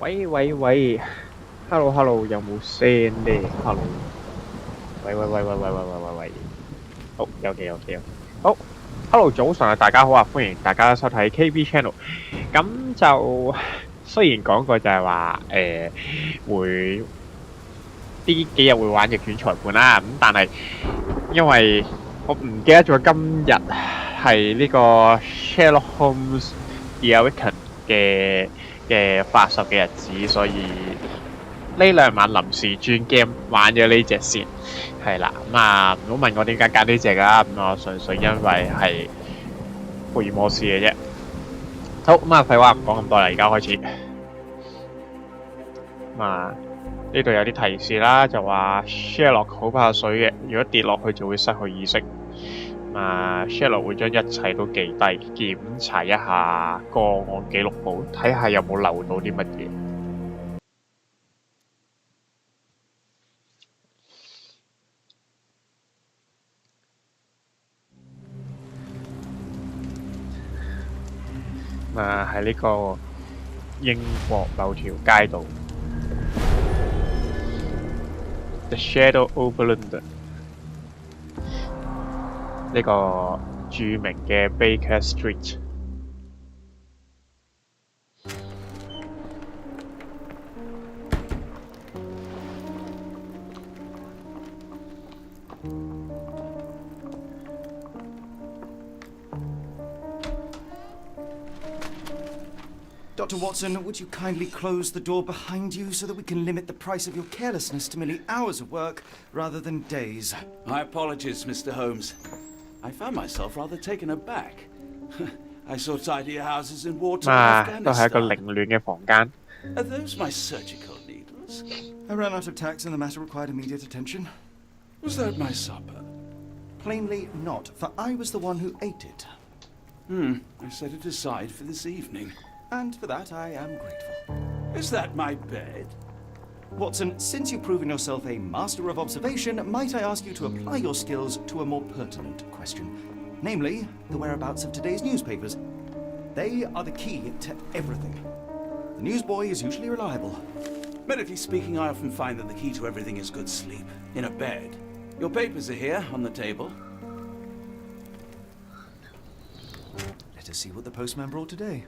喂喂喂，hello hello，有冇聲咧？hello，喂喂喂喂喂喂喂喂喂，好有嘅有嘅有，好 hello 早晨啊，大家好啊，歡迎大家收睇 KB Channel。咁就雖然講過就係話會呢幾日會玩逆轉裁判啦，咁但係因為我唔記得咗今日係呢個 Sherlock Holmes The Awakened 嘅發售嘅日子，所以呢2晚臨時轉 game 玩咗呢隻先，係啦。咁啊，唔好問我點解揀呢隻㗎，咁我純粹因為係福爾摩斯嘅啫。好，咁啊，廢話唔講咁多啦，而家開始。咁啊，呢度有啲提示啦，就話 Sherlock 好怕水嘅，如果跌落去就會失去意識。Sherlock 會將一切都記低，檢查一下個案記錄簿，睇下有冇漏到啲乜嘢。喺呢個英國某條街道 The Shadow over London 呢個著名嘅 Baker Street。Dr. Watson, would you kindly close the door behind you so that we can limit the price of your carelessness to merely hours of work rather than days? My apologies, Mr. Holmes. I found myself rather taken aback. I saw tidier houses in war-torn 都係一個 Afghanistan. 凌亂嘅房間。Are those my surgical needles? I ran out of tacks and the matter required immediate attention. Was that my supper? Plainly not, for I was the one who ate it. I set it aside for this evening. And for that I am grateful. Is that my bed? Watson, since you've proven yourself a master of observation, might I ask you to apply your skills to a more pertinent question? Namely, the whereabouts of today's newspapers. They are the key to everything. The newsboy is usually reliable. Medically speaking, I often find that the key to everything is good sleep. In a bed. Your papers are here, on the table. Let us see what the postman brought today.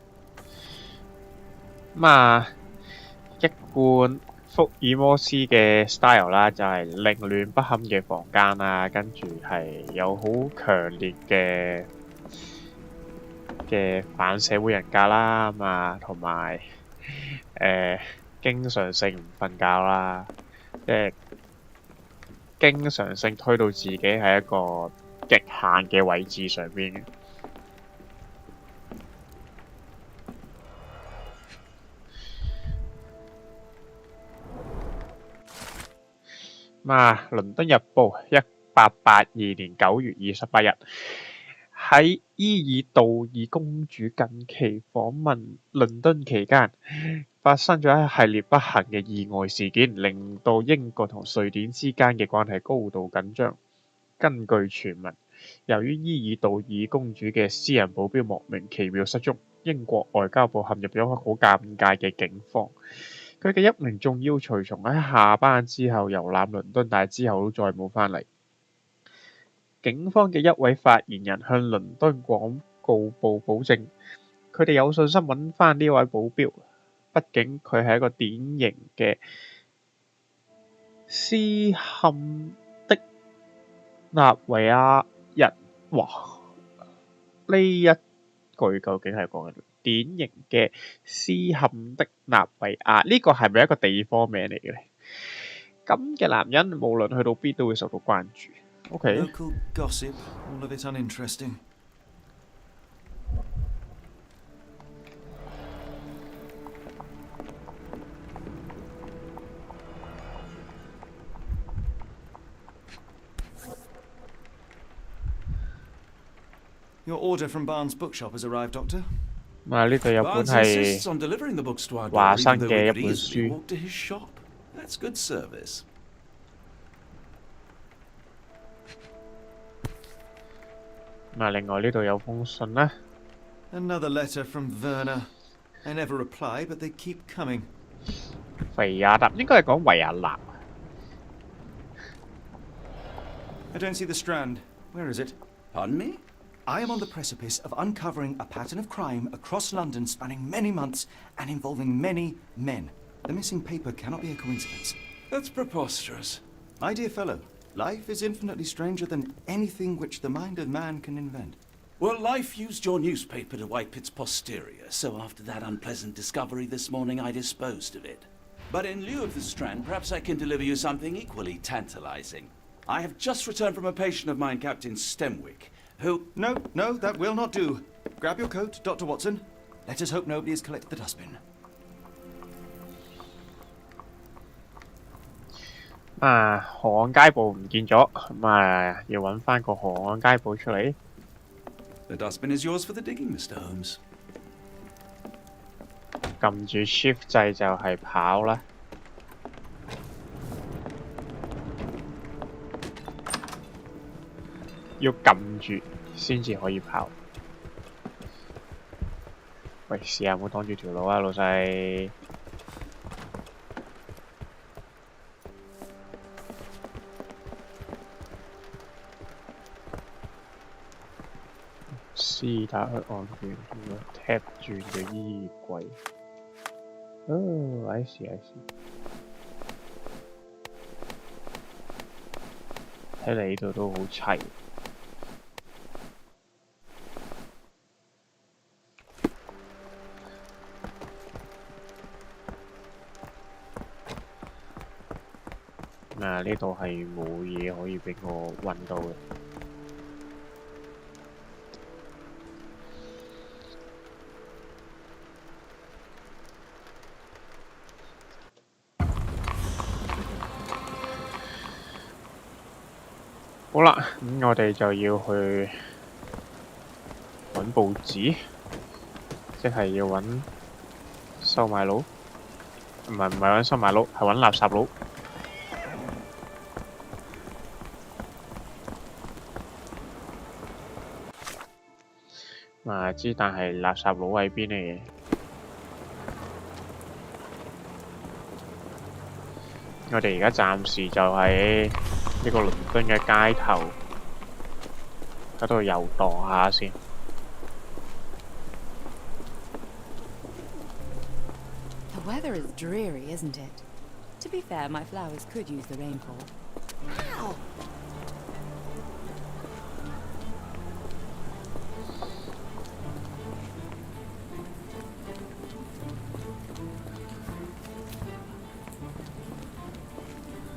一貫福爾摩斯嘅 style 啦，就係凌亂不堪嘅房間啦，跟住係有好強烈嘅反社會人格啦，同埋經常性唔瞓覺啦，即係經常性推到自己喺一個極限嘅位置上邊。倫敦日報1882年9月28日喺伊爾道爾公主近期訪問倫敦期間，發生咗一系列不幸嘅意外事件，令到英國同瑞典之間嘅關係高度緊張。根據傳聞，由於伊爾道爾公主嘅私人保鏢莫名其妙失蹤，英國外交部陷入咗一個好尷尬嘅境況。佢嘅一名重要隨從喺下班之後遊覽倫敦，但係之後都再冇返嚟。警方嘅一位發言人向倫敦廣告部保證，佢哋有信心揾返呢位保鏢，畢竟佢係一個典型嘅斯堪的納維亞人。哇！呢一句究竟係講緊典型嘅斯堪的納維亞，呢個係咪一個地方名嚟嘅咧？咁嘅男人無論去到邊都會受到關注。OK。 Local gossip, all of it uninteresting. Your order from Barnes' bookshop has arrived, Doctor. 呢度有本 Barnes 係 insists on delivering the books to our 華 door, 生 even though 嘅 we 一 could 本 easily 書。 walk to his shop. That's good service. 另外呢度有封信啦。Another letter from Werner. I never reply, but they keep coming. 肥亞納應該係講維也納。I don't see the strand. Where is it? Pardon me? I am on the precipice of uncovering a pattern of crime across London spanning many months and involving many men. The missing paper cannot be a coincidence. That's preposterous. My dear fellow, life is infinitely stranger than anything which the mind of man can invent. Well, life used your newspaper to wipe its posterior, so after that unpleasant discovery this morning, I disposed of it. But in lieu of the strand, perhaps I can deliver you something equally tantalizing. I have just returned from a patient of mine, Captain Stemwick, who... No, that will not do. Grab your coat, Dr. Watson. Let us hope nobody has collected the dustbin. 河岸街步唔見咗，要揾翻個河岸街步出嚟。The dustbin is yours for the digging, Mr. Holmes. 撳住 Shift 掣就係跑啦。要撳住先至可以跑。喂，試下唔好擋住條路啊，老細。試打開按鍵，tap 轉嘅衣櫃。哦，I see。睇嚟呢度都好齊。呢度係冇嘢可以俾我揾到嘅。好啦，咁我哋就要去揾報紙，即係要揾收買佬，唔係揾收買佬，係揾垃圾佬。知，但係垃圾佬喺邊嚟嘅？我哋而家暫時就喺呢個倫敦嘅街頭嗰度遊蕩下先。The weather is dreary, isn't it? To be fair, my flowers could use the rainfall. Ow!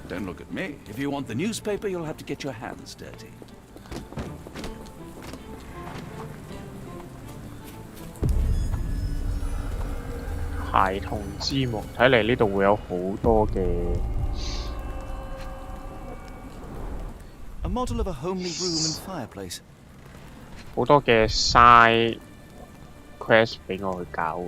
Don't look at me. If you want the newspaper, you'll have to get your hands dirty.《孩童之夢》睇嚟呢度會有好多嘅。A model of a homely room and fireplace. 好多嘅 side quest 俾我去搞。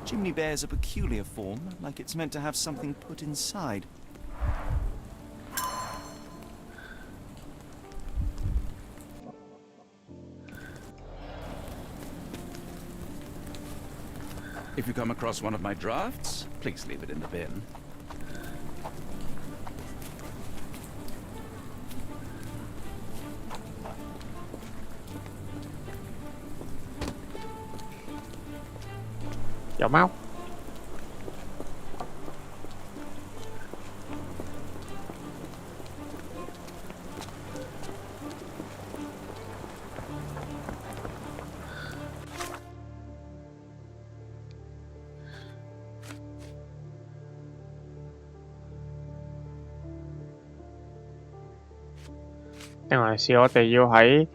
Chimney bears a peculiar form, like it's meant to have something put inside. If you come across one of my drafts, please leave it in the bin. Có máu.定還是我哋要喺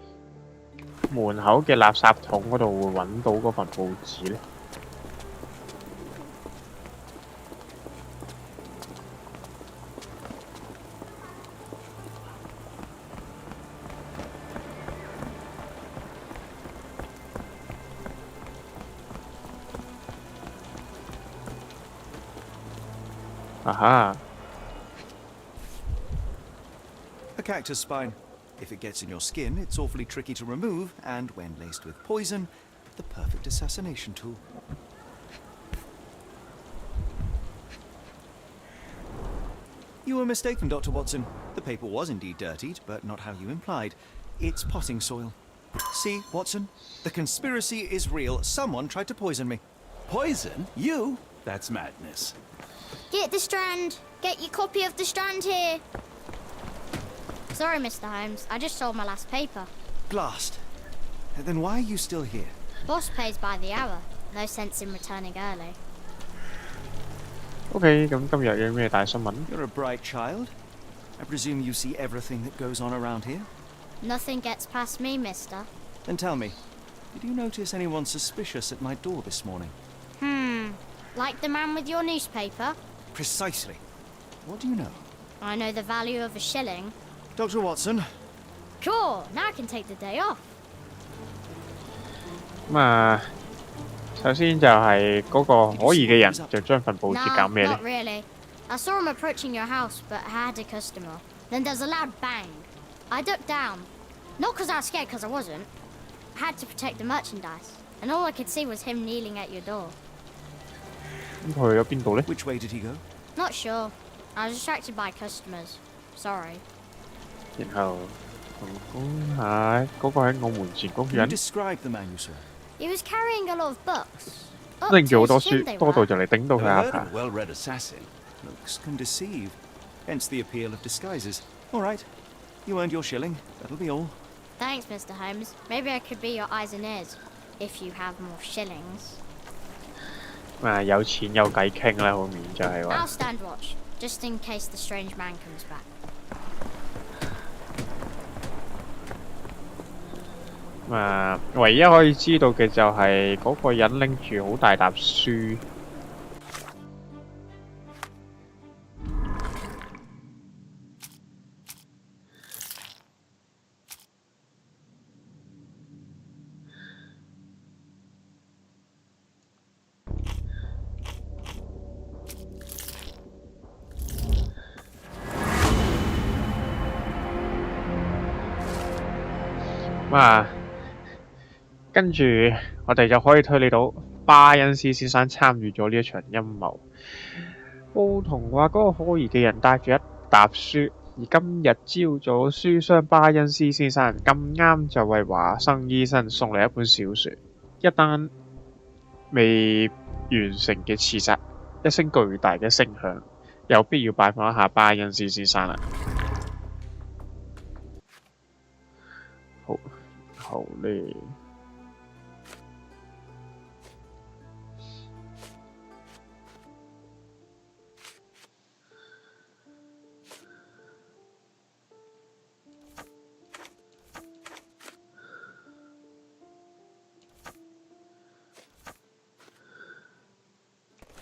門口嘅垃圾桶嗰度會揾到嗰份報紙呢？啊哈！ cactus spine. If it gets in your skin, it's awfully tricky to remove, and when laced with poison, the perfect assassination tool. You were mistaken, Dr. Watson. The paper was indeed dirtied, but not how you implied. It's potting soil. See, Watson? The conspiracy is real. Someone tried to poison me. Poison? You? That's madness. Get the Strand. Get your copy of the Strand here. Sorry, Mr. Holmes. I just sold my last paper. Blast. Then why are you still here? Boss pays by the hour. No sense in returning early. OK， 咁今日有咩大新聞？ You're a bright child. I presume you see everything that goes on around here? Nothing gets past me, mister. Then tell me, did you notice anyone suspicious at my door this morning? Like the man with your newspaper? Precisely. What do you know? I know the value of a shilling. Dr. Watson. Cool, now I can take the day off. 咁啊，首先就係嗰個可疑嘅人就將份報紙 Nah, 搞咩咧 not？ really. I saw him approaching your house, but I had a customer. Then there's a loud bang. I ducked down. Not because I was scared, because I wasn't. I had to protect the merchandise. And all I could see was him kneeling at your door. 咁佢去咗邊度咧？ Which way did he go? Not sure. I was distracted by customers. Sorry. 然後同講下嗰個喺我門前嗰個 Can you 人 describe the man you saw? He was carrying a lot of books. Up 拎住 to 好多 his chin 書， they 多到 were. 就嚟頂到佢 Never 下 heard 巴 of a well-read assassin. Looks can deceive. Hence the appeal of disguises. All right. You earned your shilling. That'll be all. Thanks, Mr. Holmes. Maybe I could be your eyes and ears. If you have more shillings. 啊，有錢有計傾啦，好面就係 I'll 話。 stand watch, just in case the strange man comes back. 啊，唯一可以知道嘅就係嗰個人拎住好大沓書。跟住我哋就可以推理到巴恩斯先生參與咗呢一場陰謀。報童話嗰個可疑嘅人帶住一沓書，而今日朝早書商巴恩斯先生咁啱就為華生醫生送嚟一本小說，一單未完成嘅刺殺，一聲巨大嘅聲響，有必要拜訪一下巴恩斯先生啦。好咧。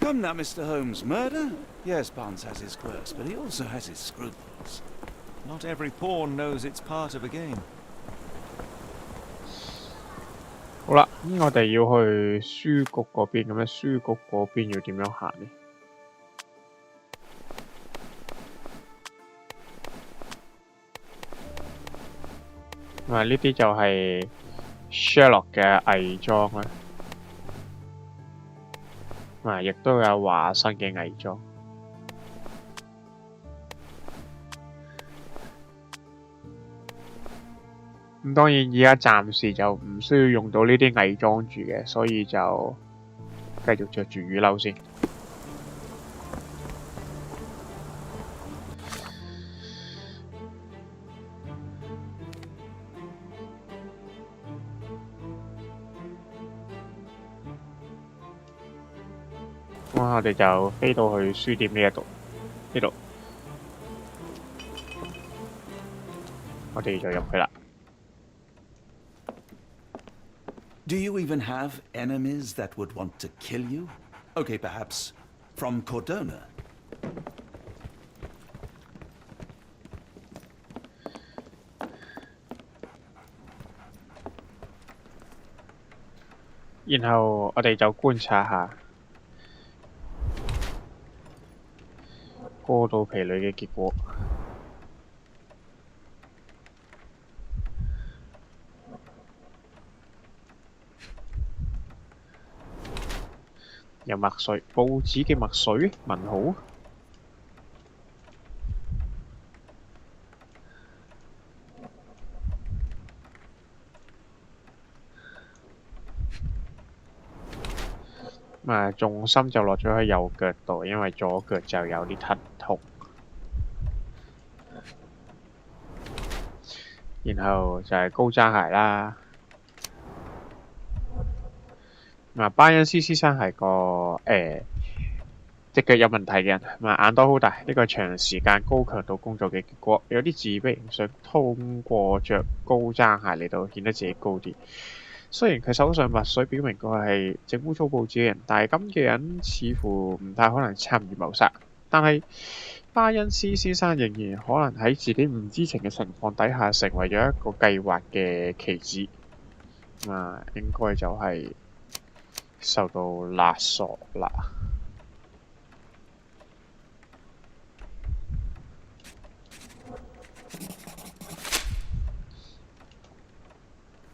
Come now, Mr. Holmes. Murder? Yes, Barnes has his quirks, but he also has his scruples. Not every pawn knows it's part of a game. 好啦，咁我哋要去書局嗰邊，咁咧書局嗰邊要點樣行呢？呢啲就係 Sherlock 嘅偽裝啦。亦都有華生嘅偽裝。咁當然而家暫時就唔需要用到呢啲偽裝住嘅，所以就繼續着住雨褸先。我哋就飛到去書店呢度，我哋就入去啦。Do you even have enemies that would want to kill you? Okay, perhaps from Cordona. 然後我哋就觀察下過度疲累嘅結果。有墨水，報紙嘅墨水問號。重心就落咗喺右腳度，因為左腳就有啲疼痛。然後就係高踭鞋啦。巴恩斯先生係個隻腳有問題嘅人，眼袋好大，呢個係長時間高強度工作嘅結果，有啲自卑，想通過着高踭鞋嚟到顯得自己高啲。雖然佢手上墨水表明佢係整污糟報紙嘅人，但係咁嘅人似乎唔太可能參與謀殺。但係巴恩斯先生仍然可能喺自己唔知情嘅情況底下成為咗一個計劃嘅棋子。應該就係受到勒索啦。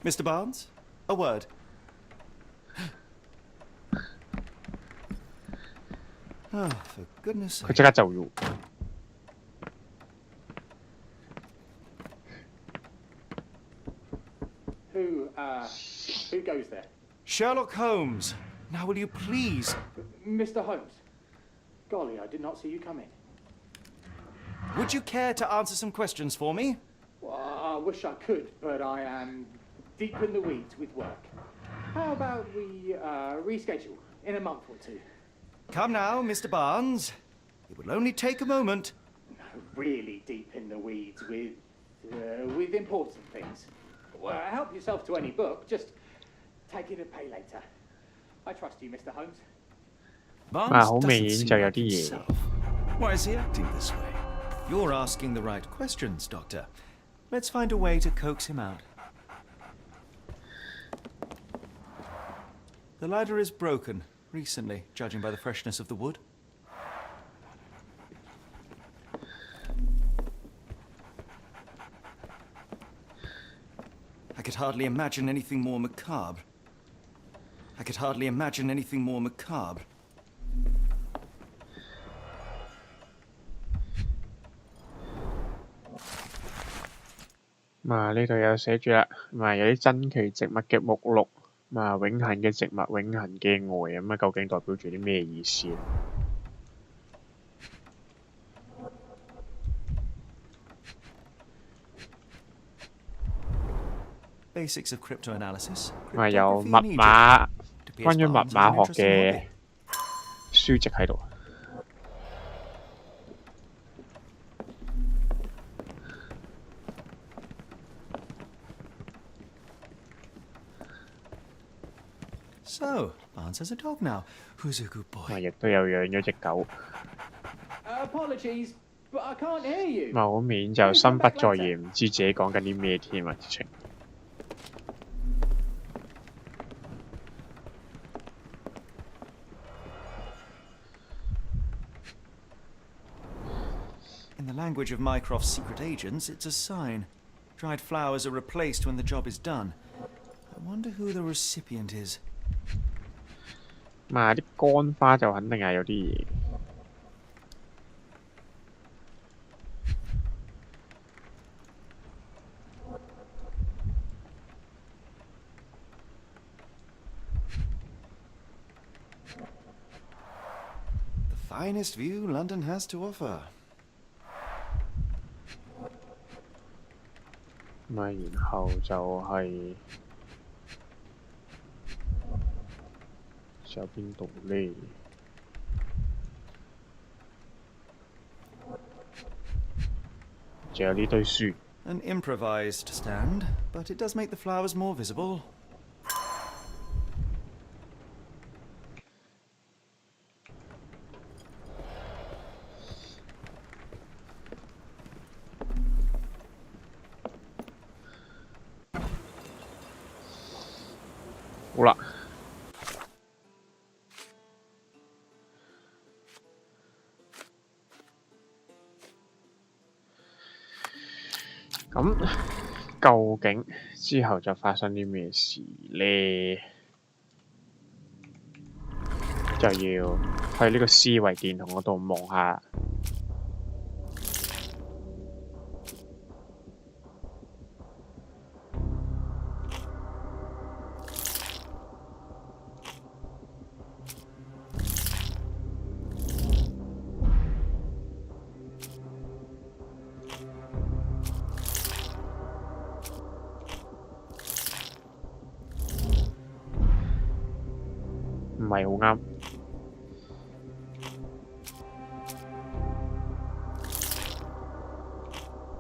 Mr. Barnes, a word. Oh, for goodness sake. 佢即刻就要。Who goes there? Sherlock Holmes. Now will you please... Mr. Holmes. Golly, I did not see you come in. Would you care to answer some questions for me? Well, I wish I could, but I am deep in the weeds with work. How about we reschedule in a month or two? Come now, Mr. Barnes. It will only take a moment. No, really deep in the weeds with important things. Well, help yourself to any book. Just take it and pay later. I trust you, Mr. Holmes. Barnes 好明 doesn't 顯 seem 就有 like 啲嘢。 himself. Why is he acting this way? You're asking the right questions, Doctor. Let's find a way to coax him out. The ladder is broken recently, judging by the freshness of the wood. I could hardly imagine anything more macabre.呢度有寫住啦，有啲珍奇植物嘅目錄，永恆嘅植物，永恆嘅愛，咁究竟代表住啲咩意思？ Basics of cryptanalysis. 有密碼，關於密碼學嘅書籍喺度。 So, Barnes has a dog now. Who's a good boy? 亦都有養咗隻狗。 Apologies, but I can't hear you. 好面就心不在焉，唔知自己講緊啲咩添啊！直情。 In the language of Mycroft's secret agents, it's a sign. Dried flowers are replaced when the job is done. I wonder who the recipient is. 啲乾花就肯定係有啲嘢。 The finest view London has to offer. 然後就係、仲有邊度呢？仲有呢堆書。 An improvised stand, but it does make the flowers more visible.究竟之後就發生啲咩事呢？就要去呢個思維電筒嗰度望下。唔係好啱。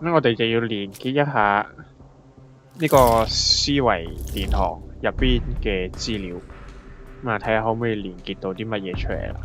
咁我哋就要連結一下呢個思維電筒入邊嘅資料，咁啊睇下可唔可以連結到啲乜嘢出嚟啦。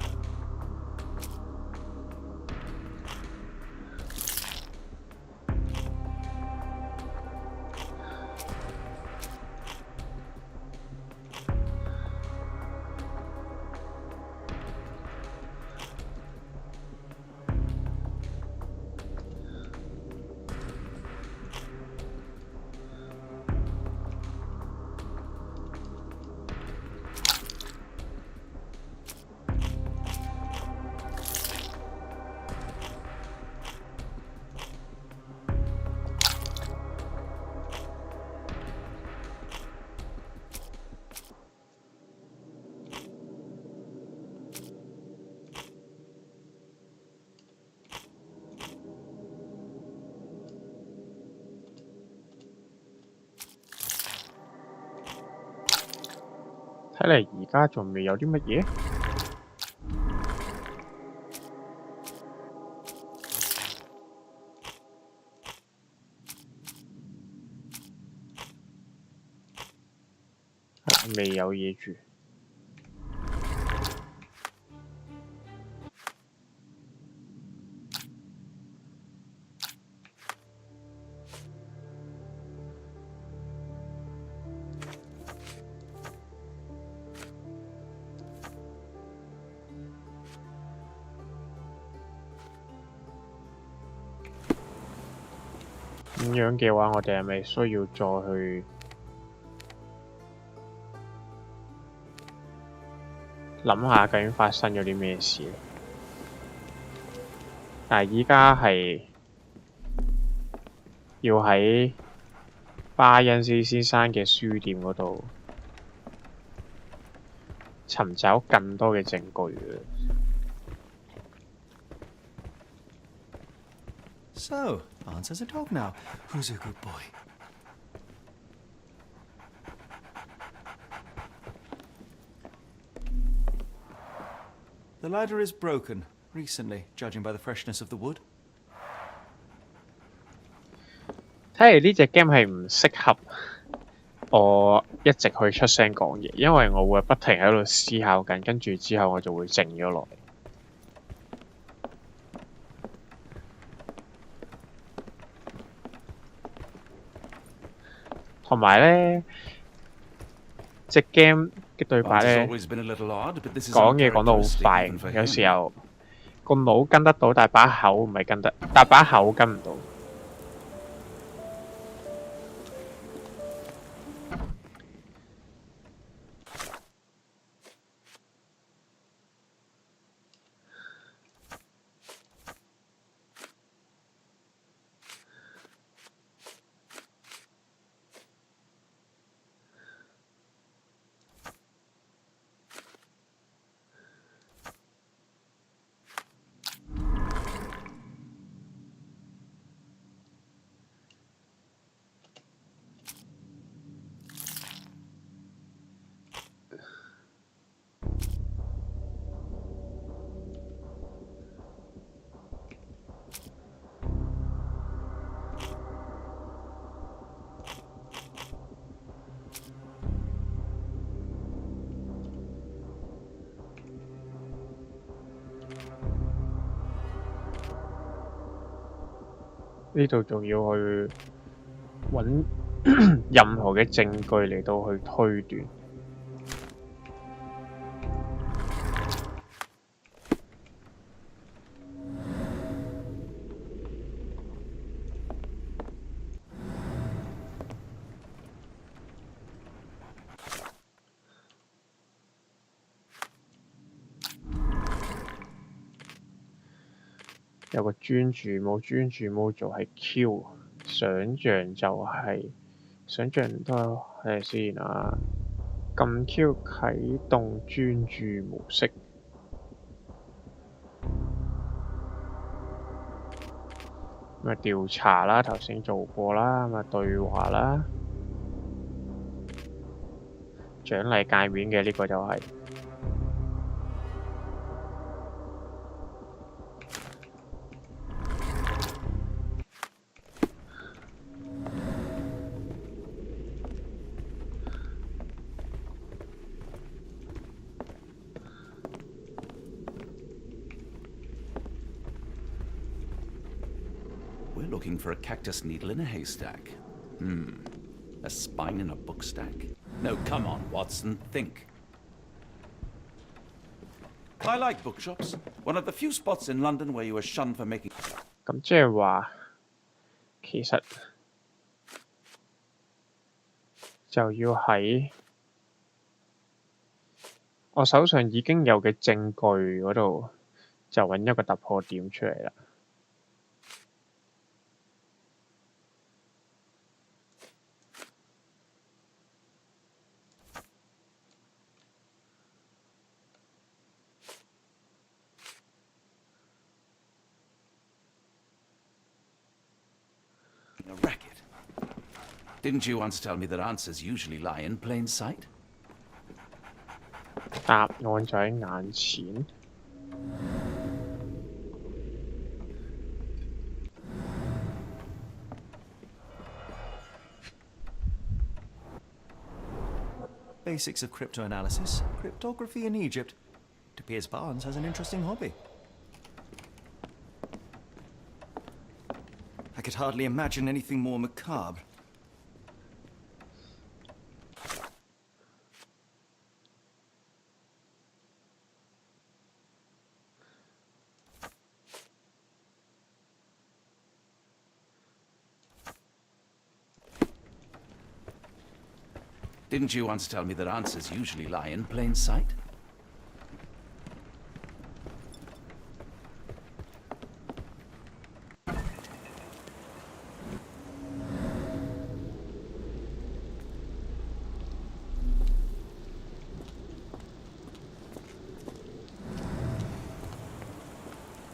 睇嚟而家仲未有啲乜嘢。未有嘢住。咁樣嘅話，我哋係咪需要再去諗下究竟發生咗啲咩事？但係依家係要喺巴恩斯先生嘅書店嗰度尋找更多嘅證據嘅。So, answers a dog now. Who's a good boy? The ladder is broken recently, judging by the freshness of the wood. 睇嚟呢隻 game 係唔適合我一直去出聲講嘢，因為我會不停喺度思考緊，跟住之後我就會靜咗落嚟。同埋咧，隻 game 嘅對白咧，講嘢講得好快，有時候個腦跟得到，但係把口唔係跟得，但係把口跟唔到。呢度仲要去揾任何嘅證據嚟到去推斷。有個專注冇做係 Q， 想像就係、想像都睇下先啊。撳 Q 啟動專注模式。咁啊調查啦，頭先做過啦，咁啊對話啦，獎勵界面嘅呢個就係、We're looking for a cactus needle in a haystack. A spine in a book stack? No, come on, Watson, think. I like bookshops. One of the few spots in London where you are shunned for making... 咁即係話，其實就要喺我手上已經有嘅證據嗰度，就揾一個突破點出嚟啦。A racket. Didn't you once tell me that answers usually lie in plain sight? 答案就喺眼前。Basics of cryptoanalysis, cryptography in Egypt. It appears Barnes has an interesting hobby. I could hardly imagine anything more macabre. Didn't you once tell me that answers usually lie in plain sight?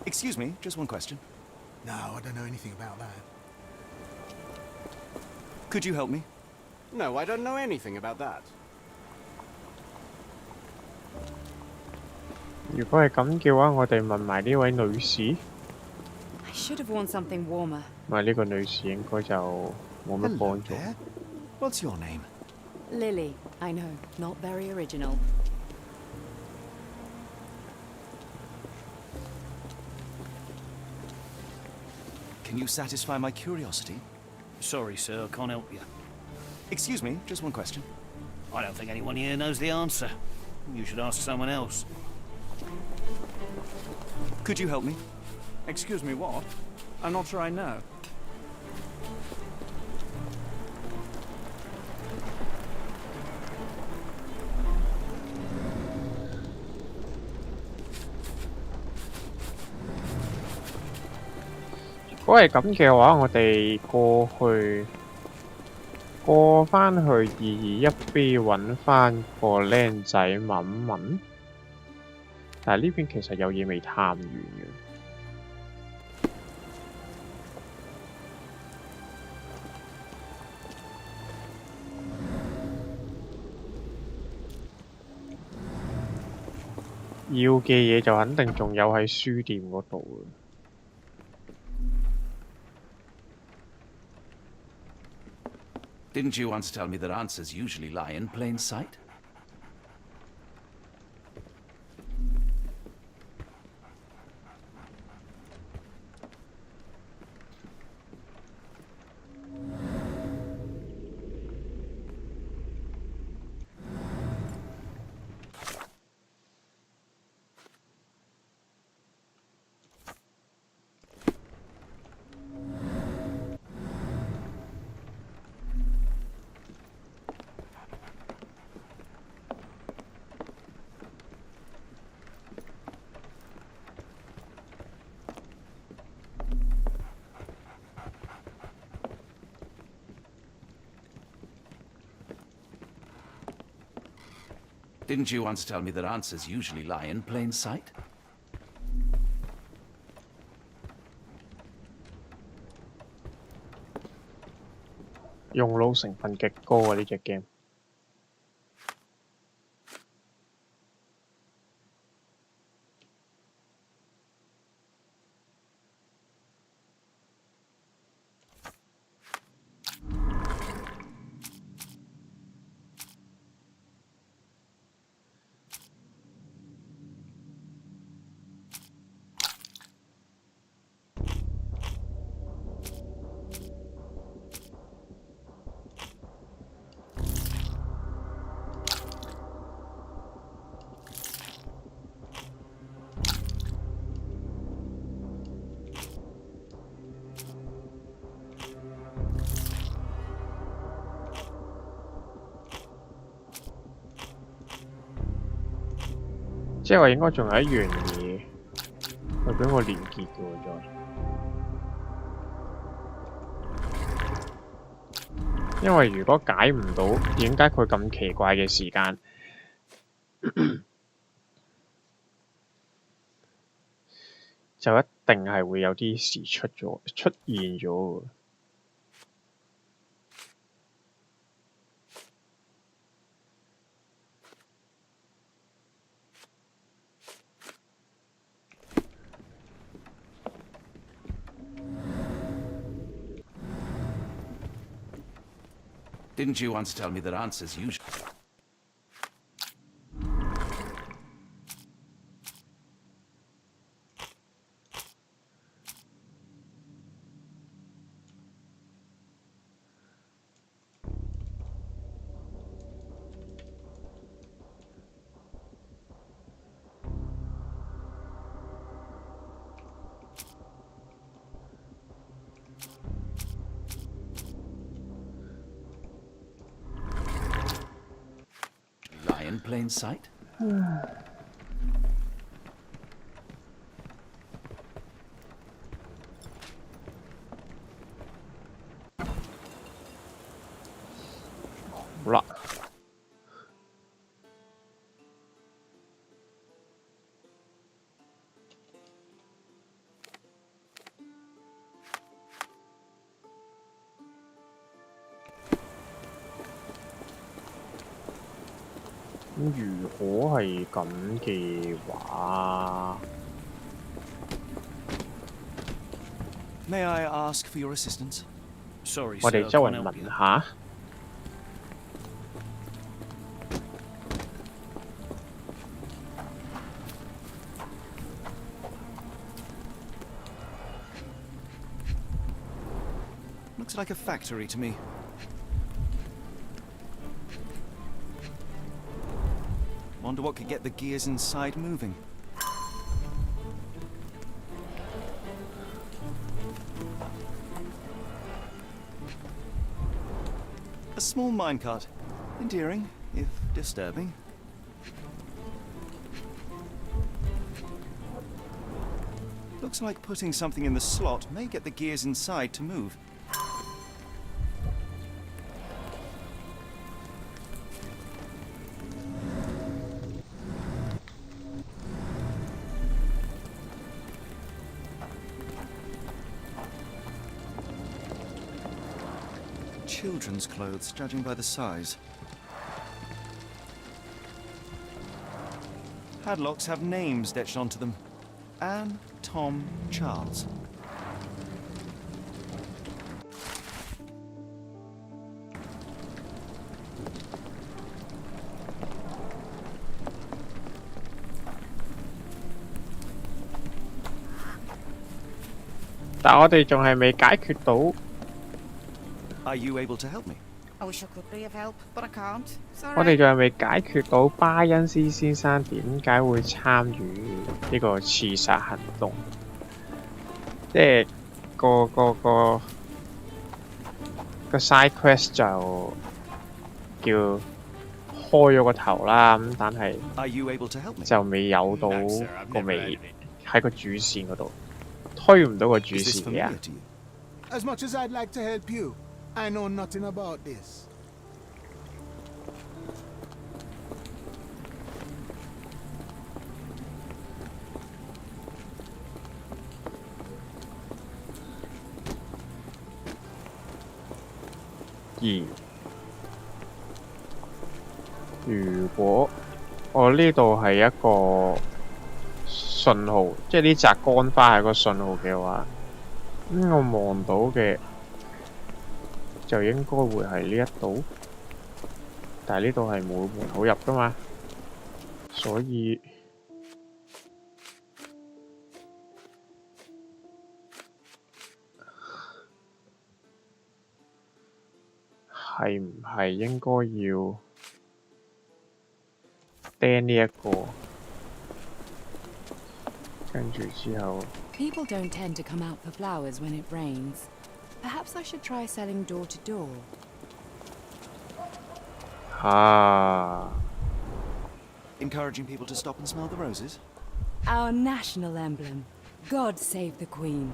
Excuse me, just one question. No, I don't know anything about that. Could you help me? No, I don't know anything about that. 如果係咁嘅話，我哋問埋呢位女士。I should have worn something warmer. 咪呢個女士應該就冇乜幫助。 there. What's your name? Lily, I know, not very original. Can you satisfy my curiosity? Sorry, sir, I can't help you. Excuse me, just one question. I don't think anyone here knows the answer. You should ask someone else. Could you help me? Excuse me, what? I'm not sure I know.「如果係咁嘅話，我哋過返去221B揾返個僆仔問問，但係呢邊其實有嘢未探完嘅。要嘅嘢就肯定仲有喺書店嗰度嘅。Didn't you once tell me that answers usually lie in plain sight? Didn't you once tell me that answers usually lie in plain sight? 用腦成分極高啊！呢隻 game。即係話應該仲有一樣嘢會俾我連結嘅喎，再。因為如果解唔到點解佢咁奇怪嘅時間，就一定係會有啲事出現咗喎。Didn't you once tell me that answers usually... in plain sight? 好啦，如果係咁嘅話 May I ask for your assistance? Sorry, 我 sir, 哋周圍 can't help 問 you. 下。Looks like a factory to me. Wonder what could get the gears inside moving. A small minecart. Endearing, if disturbing. Looks like putting something in the slot may get the gears inside to move. Children's clothes, judging by the size. Padlocks have names etched onto them. Anne, Tom, Charles.但我哋仲係未解決到。Are you able to help me? I wish I could be of help, but I can't. 我哋仲係未解決到巴恩斯先生點解會參與呢個刺殺行動，即係個 side quest 就叫開咗個頭啦，咁但係就未有到個尾喺個主線嗰度，推唔到個主線嘅。As much as I'd like to help you, I know nothing about this. 以如果我呢度係一個信號，即係呢扎乾花係個信號嘅話，我望到嘅就應該會係呢一度，但係呢度係冇門口入噶嘛，所以係唔係應該要釘呢一個？跟住之後 People don't tend to come out for flowers when it rains. Perhaps I should try selling door to door. 啊 Encouraging people to stop and smell the roses? Our national emblem. God save the Queen.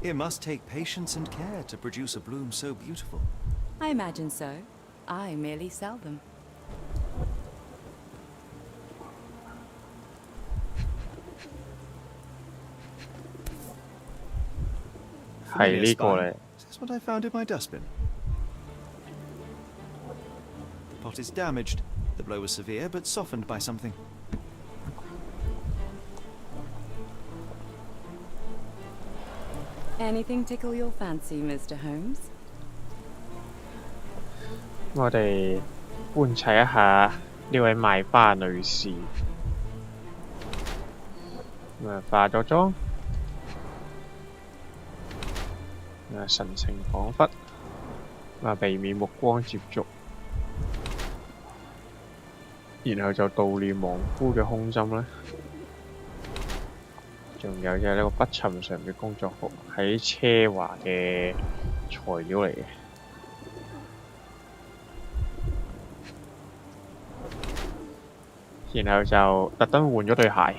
It must take patience and care to produce a bloom so beautiful. I imagine so. I merely sell them. 係呢個咧。 Is this what I found in my dustbin? The pot is damaged. The blow was severe, but softened by something. Anything tickle your fancy, Mr. Holmes? 我哋觀察一下呢位賣花女士。化咗妝。神情恍惚，避免目光接觸，然後就悼念亡夫嘅胸針啦。仲有就係呢個不尋常嘅工作服，係奢華嘅材料嚟嘅。然後就特登換咗對鞋。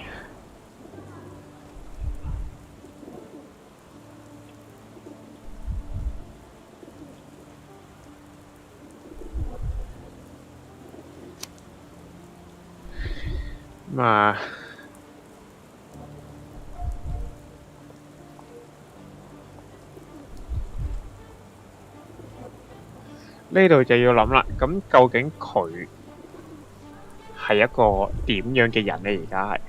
呢度就要諗啦，咁究竟佢係一個點樣嘅人呢？而家係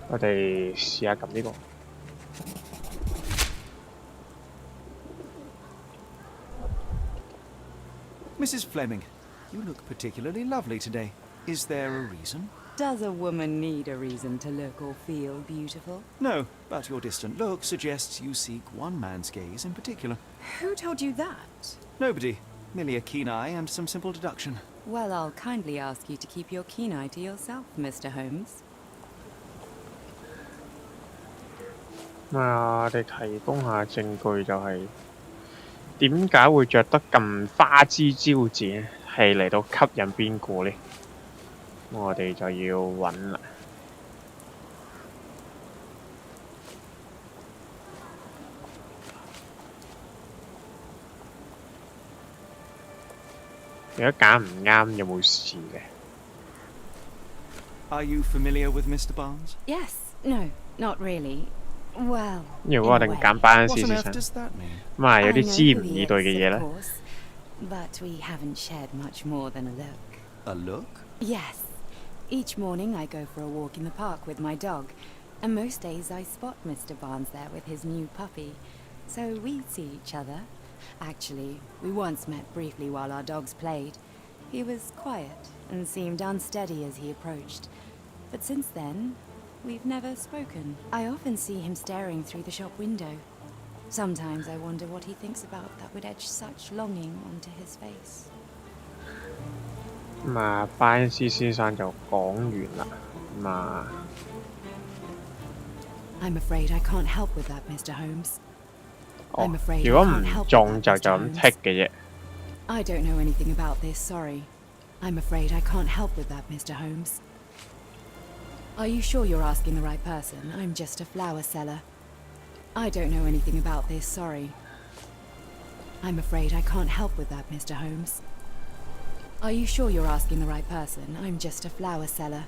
我哋試下撳呢個。Mrs. Fleming, you look particularly lovely today. Is there a reason? Does a woman need a reason to look or feel beautiful? No, but your distant look suggests you seek one man's gaze in particular. Who told you that? Nobody. Merely a keen eye and some simple deduction. Well, I'll kindly ask you to keep your keen eye to yourself, Mr. Holmes. 我哋提供下證據就係點解會着得咁花枝招展，係嚟到吸引邊個呢？我哋就要揾啦。如果揀唔啱，有冇事嘅 Are you familiar with Mr. Barnes? Yes. No, not really. Well, 如果我哋揀班士 What on 先 earth 生， does that mean? 咁啊有 I 啲 know 知 who 唔 he 以對嘅 is, 嘢 of 咧。 course, but we haven't shared much more than a look. A look? Yes. Each morning I go for a walk in the park with my dog, and most days I spot Mr. Barnes there with his new puppy. So we see each other. Actually, we once met briefly while our dogs played. He was quiet and seemed unsteady as he approached. But since then, we've never spoken. I often see him staring through the shop window. Sometimes I wonder what he thinks about that would etch such longing onto his face. 咁啊，班士先生就講完啦。咁啊， I'm afraid I can't help with that, Mr. Holmes. 哦 I'm afraid， 如果 I 唔 can't help 中 with 就 that, 就 Mr. 咁 Holmes. tick 嘅啫。 I don't know anything about this, sorry. I'm afraid I can't help with that, Mr. Holmes. Are you sure you're asking the right person? I'm just a flower seller. I don't know anything about this, sorry. I'm afraid I can't help with that, Mr. Holmes. Are you sure you're asking the right person? I'm just a flower seller.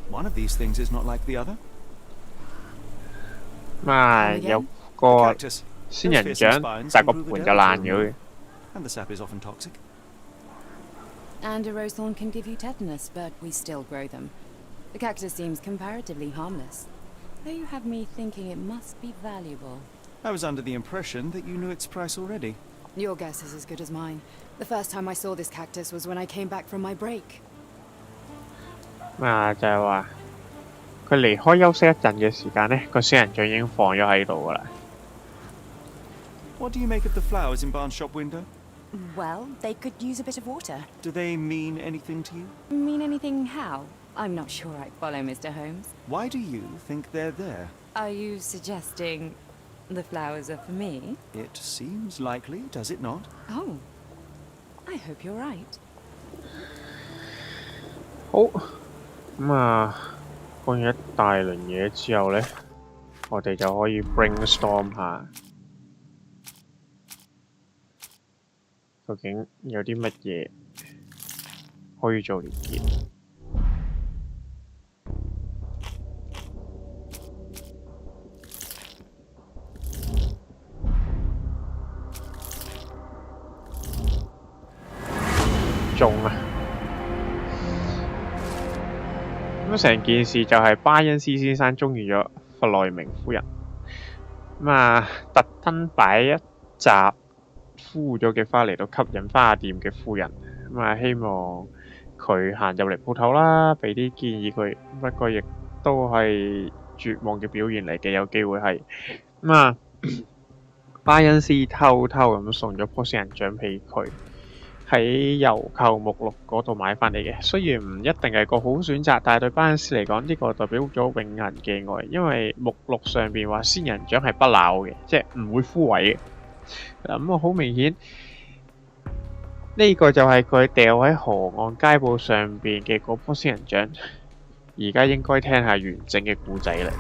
One of these things is not like the other. 有個仙人掌，但個盤就爛咗嘅。And the sap is often toxic. And a rosethorn can give you tetanus, but we still grow them. The cactus seems comparatively harmless, though you have me thinking it must be valuable. I was under the impression that you knew its price already. Your guess is as good as mine. The first time I saw this cactus was when I came back from my break. 就係話佢離開休息一陣嘅時間呢，個仙人掌已經放咗喺度㗎啦。What do you make of the flowers in Barnes' shop window? Well, they could use a bit of water. Do they mean anything to you? Mean anything how? I'm not sure I follow, Mr. Holmes. Why do you think they're there? Are you suggesting the flowers are for me? It seems likely, does it not? Oh, I hope you're right. 好，講完一大輪嘢之後呢，我哋就可以 brainstorm 下，究竟有啲乜嘢可以做連結。中啊！咁成件事就係巴恩斯先生中意咗弗萊明夫人，特登擺一紮枯咗嘅花嚟到吸引花店嘅夫人，希望佢行入嚟鋪頭啦，俾啲建議佢。不過亦都係絕望嘅表現嚟嘅，有機會係巴恩斯偷偷咁送咗棵仙人掌俾佢。喺郵購目錄嗰度買翻嚟嘅，雖然唔一定係個好選擇，但係對巴恩斯嚟講，呢個代表咗永恆嘅愛，因為目錄上邊話仙人掌係不朽嘅，即係唔會枯萎嘅。咁好明顯，呢個就係佢掉喺河岸街鋪上邊嘅嗰棵仙人掌。而家應該聽下完整嘅故仔啦。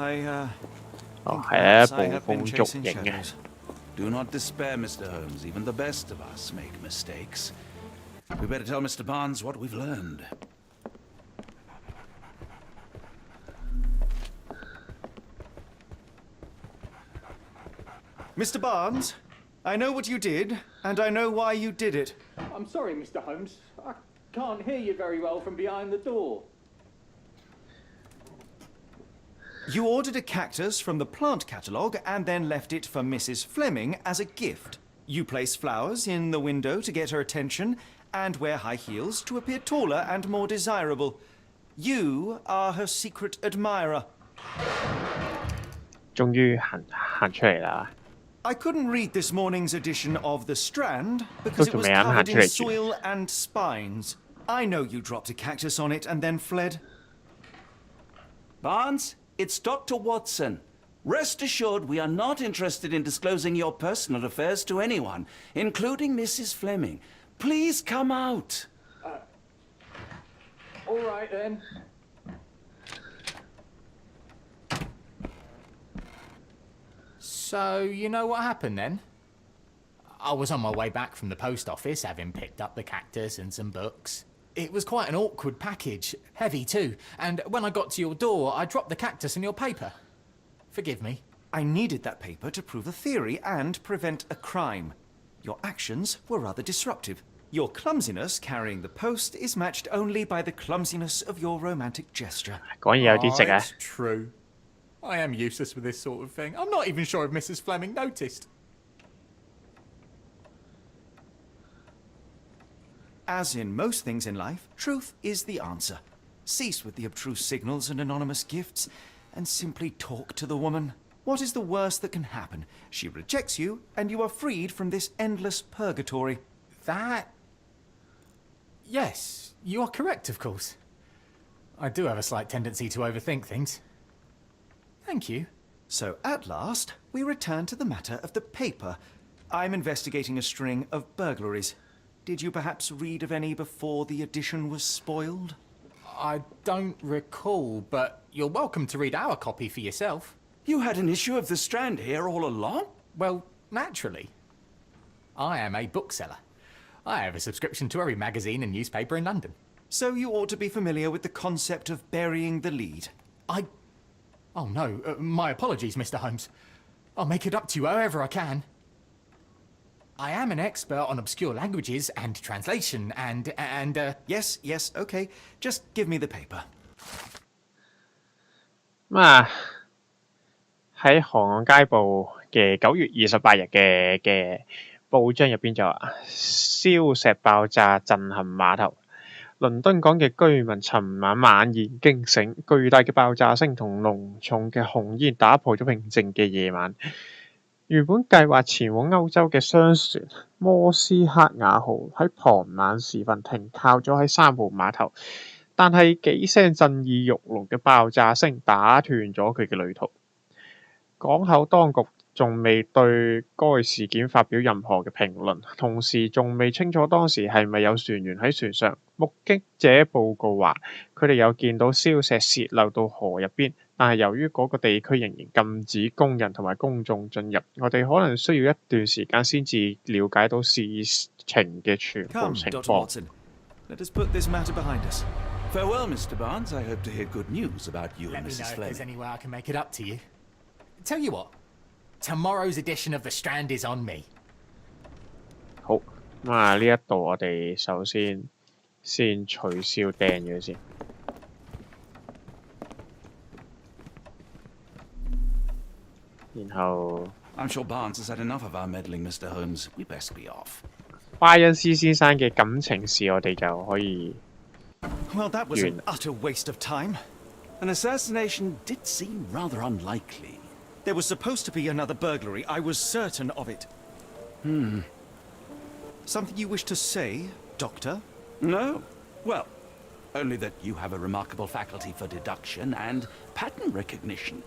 係捕風捉影嘅。Do not despair, Mr. Holmes. Even the best of us make mistakes. We better tell Mr. Barnes what we've learned. Mr. Barnes, I know what you did, and I know why you did it. I'm sorry, Mr. Holmes. I can't hear you very well from behind the door. You ordered a cactus from the plant catalogue and then left it for Mrs. Fleming as a gift. You place flowers in the window to get her attention and wear high heels to appear taller and more desirable. You are her secret admirer. 終於行出嚟啦！ I couldn't read this morning's edition of The Strand because it was covered in soil and spines. I know you dropped a cactus on it and then fled. Barnes? It's Dr. Watson. Rest assured we are not interested in disclosing your personal affairs to anyone, including Mrs. Fleming. Please come out. All right then. So, you know what happened then? I was on my way back from the post office, having picked up the cactus and some books. It was quite an awkward package, heavy too, and when I got to your door, I dropped the cactus in your paper. Forgive me. I needed that paper to prove a theory and prevent a crime. Your actions were rather disruptive. Your clumsiness carrying the post is matched only by the clumsiness of your romantic gesture. It's true. I am useless with this sort of thing. I'm not even sure if Mrs. Fleming noticed. As in most things in life, truth is the answer. Cease with the abstruse signals and anonymous gifts, and simply talk to the woman. What is the worst that can happen? She rejects you, and you are freed from this endless purgatory. That... Yes, you are correct, of course. I do have a slight tendency to overthink things. Thank you. So, at last, we return to the matter of the paper. I'm investigating a string of burglaries. Did you perhaps read of any before the edition was spoiled? I don't recall, but you're welcome to read our copy for yourself. You had an issue of The Strand here all along? Well, naturally. I am a bookseller. I have a subscription to every magazine and newspaper in London. So you ought to be familiar with the concept of burying the lead. Oh no, my apologies, Mr. Holmes. I'll make it up to you however I can. I am an expert on obscure languages and translation and Yes, okay. Just give me the paper. 喺航岸街報嘅9月28日嘅報章入邊就話，燒石爆炸震撼碼頭。倫敦港嘅居民尋晚猛然驚醒，巨大嘅爆炸聲同濃重嘅紅煙打破咗平靜嘅夜晚。原本計劃前往歐洲嘅商船摩斯克雅號喺傍晚時分停靠咗喺3號碼頭，但係幾聲震耳欲聾嘅爆炸聲打斷咗佢嘅旅途。港口當局仲未對該事件發表任何嘅評論，同時仲未清楚當時係咪有船員喺船上。目擊者報告話，佢哋有見到燒石洩漏到河入邊，但係由於嗰個地區仍然禁止工人同埋公眾進入，我哋可能需要一段時間先至了解到事情嘅全部情況。 Dr. Watson, let us put this matter behind us. Farewell, Mr. Barnes. I hope to hear good news about you let and me know Mrs. if there's Fleming. any way I can make it up to you. Tell you what, tomorrow's edition of The Strand is on me. 好，呢一度我哋首先取消掟咗先。然後 I'm sure Barnes has had enough of our meddling, Mr. Holmes. We best be off. 巴恩斯先生嘅感情事，我哋就可以 Well, that was an utter waste of time. An assassination did seem rather unlikely. There was supposed to be another burglary. I was certain of it. Something you wish to say, Doctor? No? Well, only that you have a remarkable faculty for deduction and pattern recognition.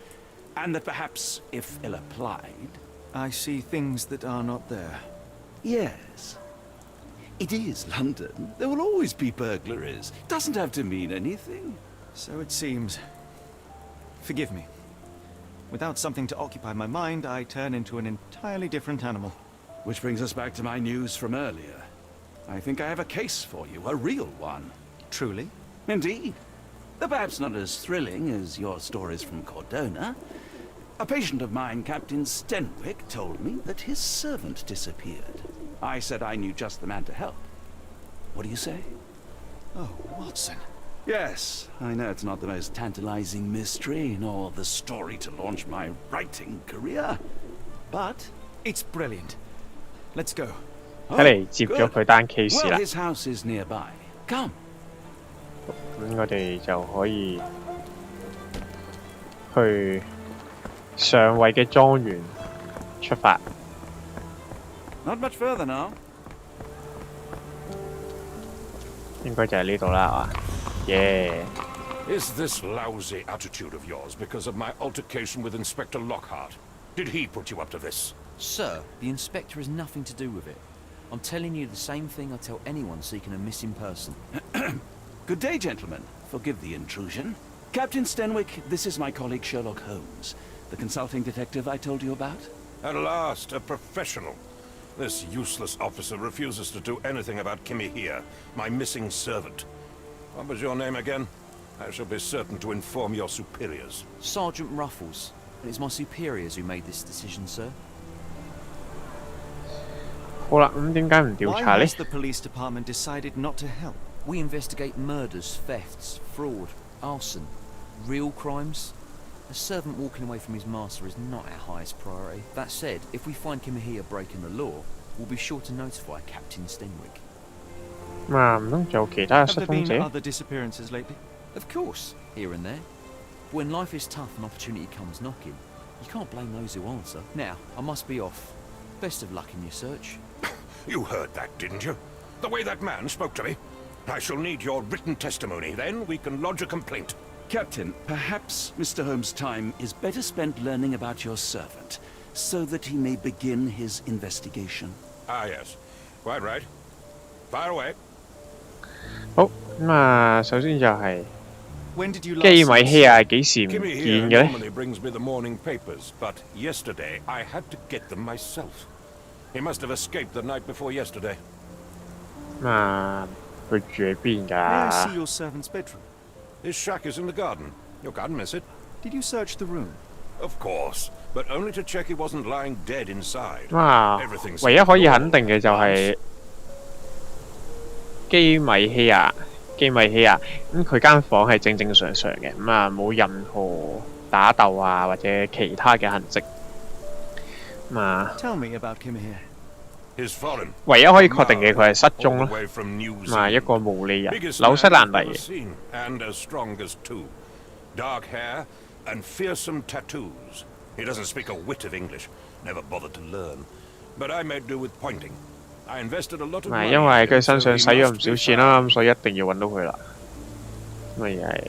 And that perhaps, if ill-applied... I see things that are not there. Yes. It is London. There will always be burglaries. Doesn't have to mean anything. So it seems. Forgive me. Without something to occupy my mind, I turn into an entirely different animal. Which brings us back to my news from earlier. I think I have a case for you, a real one. Truly? Indeed. Though perhaps not as thrilling as your stories from Cordona. A patient of mine, Captain Stenwick, told me that his servant disappeared. I said I knew just the man to help. What do you say? Oh, Watson. Yes, I know it's not the most tantalizing mystery, nor the story to launch my writing career. But it's brilliant. Let's go. 睇嚟接咗佢單 case Well, 啦。 his house is nearby. Come. 咁我哋就可以去上位嘅莊園出發。 Not much further now. 應該就係呢度啦，係嘛？耶！ Is this lousy attitude of yours because of my altercation with Inspector Lockhart? Did he put you up to this? Sir, the inspector has nothing to do with it. I'm telling you the same thing I tell anyone seeking a missing person. Good day, gentlemen. Forgive the intrusion. Captain Stenwick, this is my colleague Sherlock Holmes, the consulting detective I told you about. At last, a professional. This useless officer refuses to do anything about Kimmy here, my missing servant. What was your name again? I shall be certain to inform your superiors. Sergeant Ruffles. And it's my superiors who made this decision, sir. 好啦，咁點解唔調 Why 查呢？ has the police department decided not to help? We investigate murders, thefts, fraud, arson, real crimes. A servant walking away from his master is not our highest priority. That said, if we find Kimahia breaking the law, we'll be sure to notify Captain Stenwick. 唔通仲有其他 Have 失 there 蹤 been 者？ other disappearances lately? Of course, here and there. But when life is tough and opportunity comes knocking, you can't blame those who answer. Now, I must be off. Best of luck in your search. You heard that, didn't you? The way that man spoke to me. I shall need your written testimony. Then we can lodge a complaint. Captain, perhaps Mr. Holmes' time is better spent learning about your servant, so that he may begin his investigation. Ah, yes. Quite right. Fire away. 好咁啊，首先就係 When did you 基 last 米希亞幾時唔 Kimmy 見 here 嘅咧？ normally brings me the morning papers, but yesterday I had to get them myself. He must have escaped the night before yesterday. 咁啊，佢住喺邊 May I 㗎 see？your servant's bedroom? His shack is in the garden. You can't miss it. Did you search the room? Of course, but only to check he wasn't lying dead inside. 咁啊， Everything's 唯一可以肯定嘅就係基米希亞。基米希亞咁佢間房係正正常常嘅，咁啊冇任何打鬥啊或者其他嘅痕跡。咁啊， Tell me about Kimihir. He's foreign. 唯一可以確定嘅佢係失 All 蹤 the 咯。 way from New 咁啊，一 Zealand. 個無理人， Biggest 紐西 man 蘭 I've 嚟 ever 嘅。 seen, and as strong as two. Dark hair and fearsome tattoos. He doesn't speak a whit of English. Never bothered to learn. But I made do with pointing. I invested a lot of 唔係 money. 因為 in 佢 him, 身 so 上 he 使咗 must 唔少 be 錢啦， found. 咁所以一定要揾到佢啦。咁而係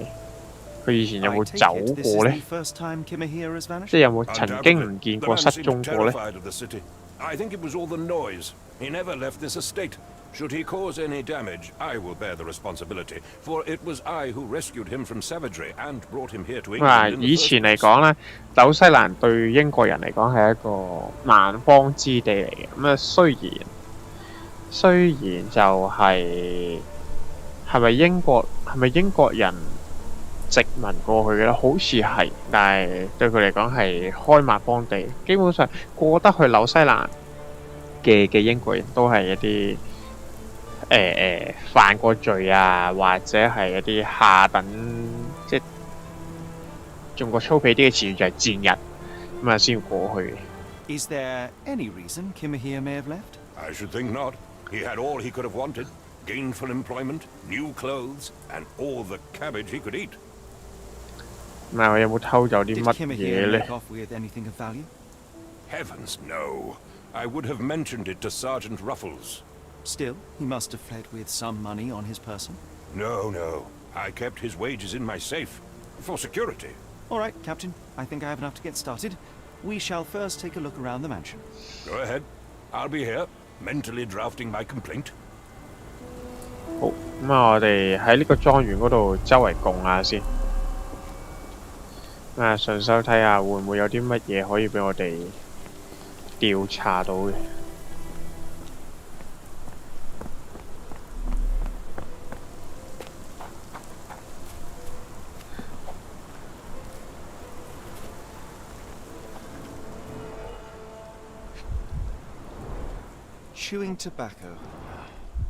佢以前有 I 冇 take 走 it this is 過 the 咧？ first time Kimihir has vanished? 即係有冇曾經 Undoubtedly. 唔見 The 過 man 失 seemed 蹤過咧？ terrified of the city. I think it was all the noise. He never left this estate. Should he cause any damage, I will bear the responsibility, for it was I who rescued him from savagery and brought him here to 咁啊， England in 以 the 前 first 嚟 place. 講咧，紐西蘭對英國人嚟講係一個蠻荒之地嚟嘅。咁啊，雖然就係咪英國人殖民過去嘅咧？好似係，但係對佢嚟講係開蠻荒地。基本上過得去紐西蘭嘅英國人都係一啲犯過罪啊，或者係一啲下等，即係用個粗鄙啲嘅詞語就係賤人咁啊，先要過去。 Is there any reason Kimihir may have left? I should think not. He had all he could have wanted. Gainful employment, new clothes, and all the cabbage he could eat. 唔係我有冇偷走啲 Did 乜嘢 Kimihir 咧 make？off with anything of value? Heavens, no. I would have mentioned it to Sergeant Ruffles. Still, he must have fled with some money on his person. No, no. I kept his wages in my safe. For security. All right, Captain. I think I have enough to get started. We shall first take a look around the mansion. Go ahead. I'll be here, mentally drafting my complaint. 好，咁啊，我哋喺呢個莊園嗰度周圍共下先。啊，順手睇下會唔會有啲乜嘢可以俾我哋調查到嘅。Chewing tobacco.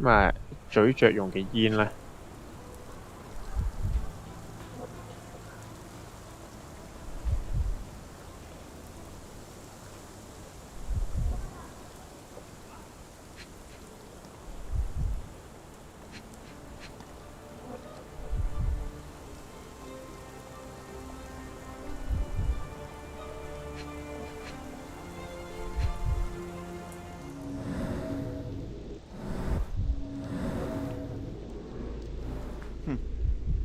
咁啊，咀嚼用嘅煙咧。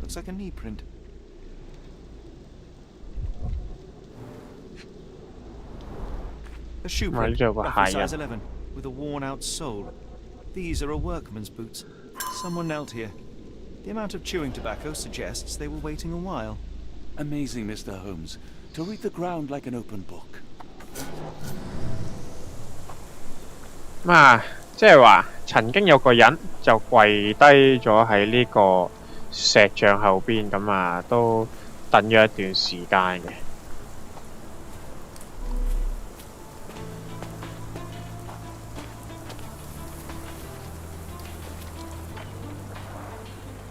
Looks like a knee print. A shoe print, roughly size 11, with a worn-out sole. These are a workman's boots. Someone knelt here. The amount of chewing tobacco suggests they were waiting a while. Amazing, Mr. Holmes. To read the ground like an open book. 咁啊，即係話曾經有個人就跪低咗喺呢個石像後邊，咁啊都等咗一段時間嘅。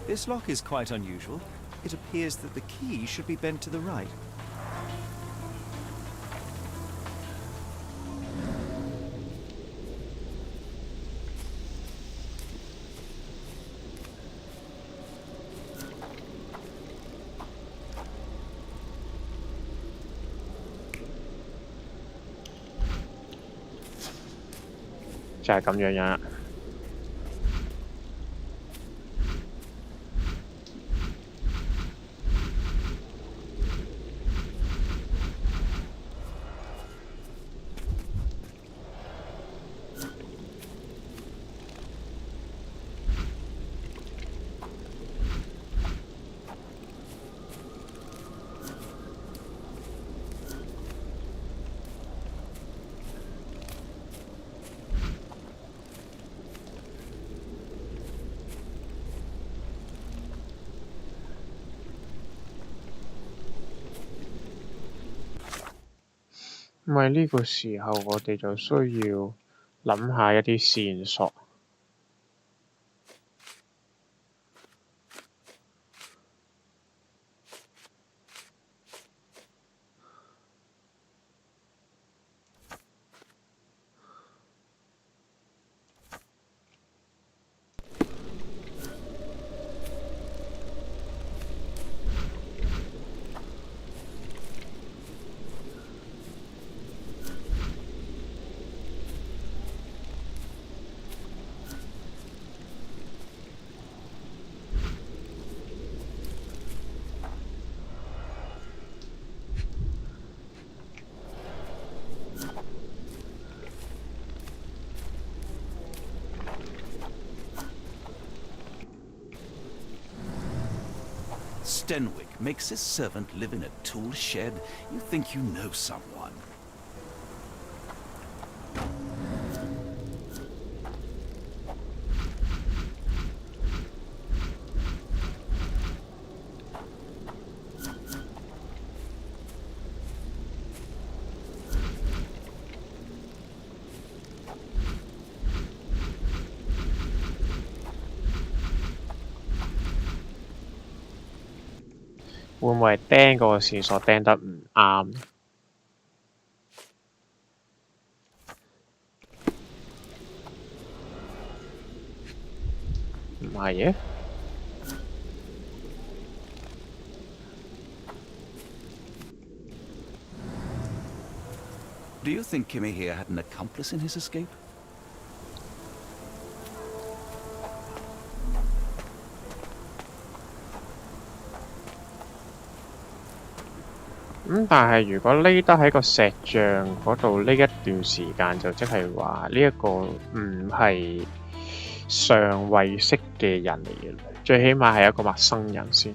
This lock is quite unusual. It appears that the key should be bent to the right. Just 就係咁樣啦。因為呢個時候我哋就需要諗下一啲線索。Stenwick makes his servant live in a tool shed? You think you know someone.會唔會係釘嗰個線索釘得唔啱？唔係嘅。Do you think Kimmy here had an accomplice in his escape?但係如果匿得喺個石像嗰度呢一段時間，就即係話呢一個唔係上位識嘅人嚟嘅，最起碼係一個陌生人先。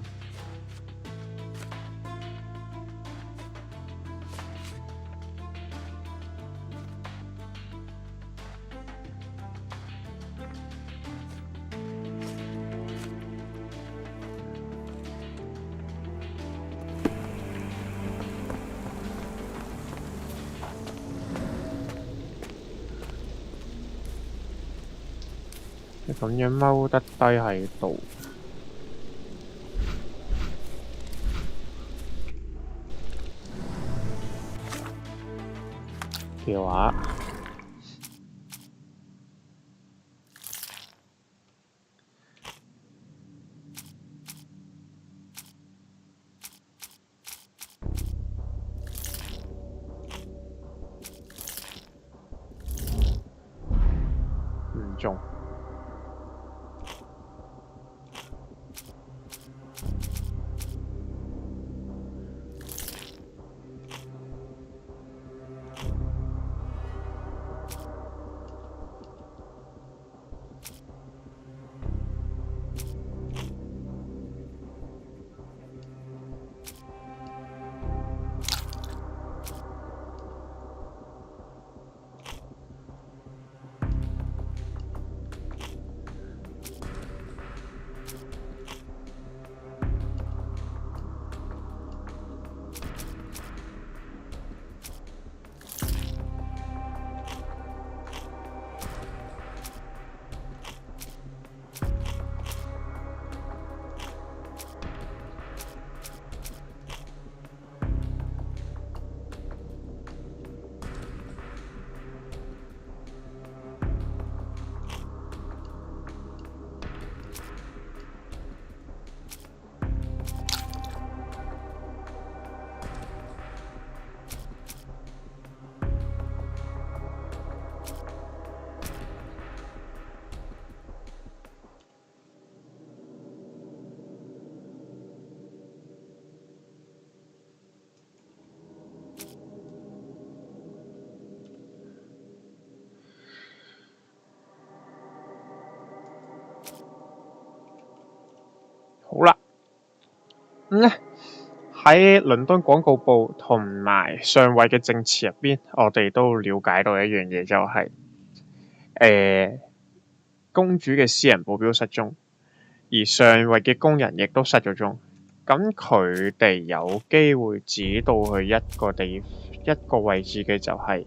咁樣踎得低喺度嘅話，唔中。好啦，咁咧喺倫敦廣告報同埋上位嘅證詞入邊，我哋都了解到一樣嘢，就係公主嘅私人保鏢失蹤，而上位嘅工人亦都失咗蹤。咁佢哋有機會指到去一個位置嘅就係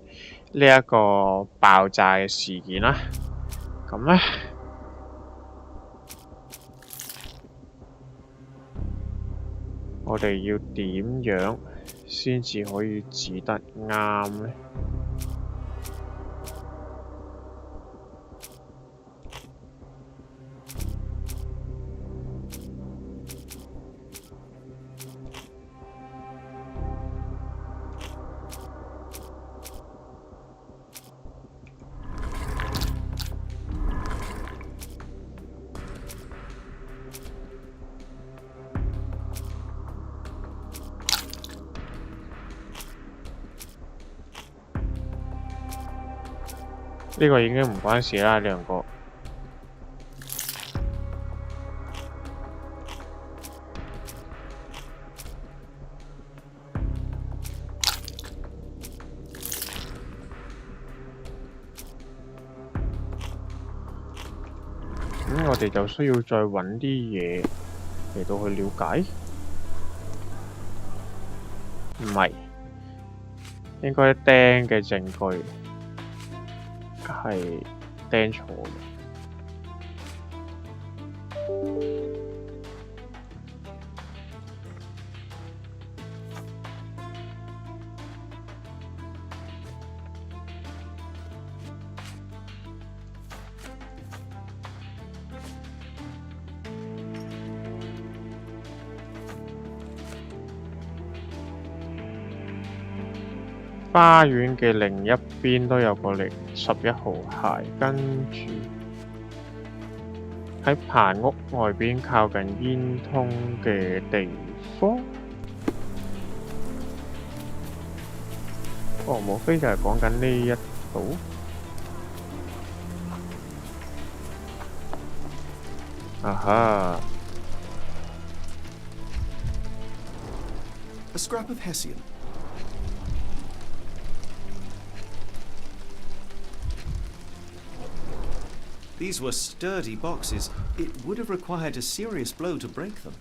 呢一個爆炸嘅事件啦。咁咧，我哋要點樣先至可以指得啱咧？呢個已經唔關事啦，兩個。咁我哋就需要再揾啲嘢嚟到去了解。唔係，應該釘嘅證據。係釘錯嘅。花園嘅另一邊都有個11號鞋，跟住喺棚屋外邊靠近煙通嘅地方。哦，無非就係講緊呢一度。啊哈 A scrap of Hessian. These were sturdy boxes. It would have required a serious blow to break them.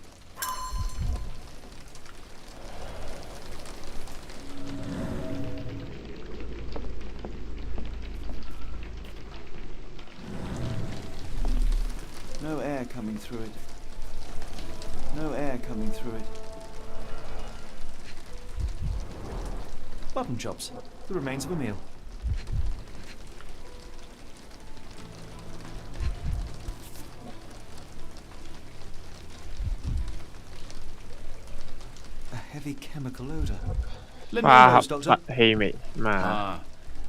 No air coming through it. No air coming through it. Button chops. The remains of a meal. Heavy chemical odor. 化合物氣味Ah,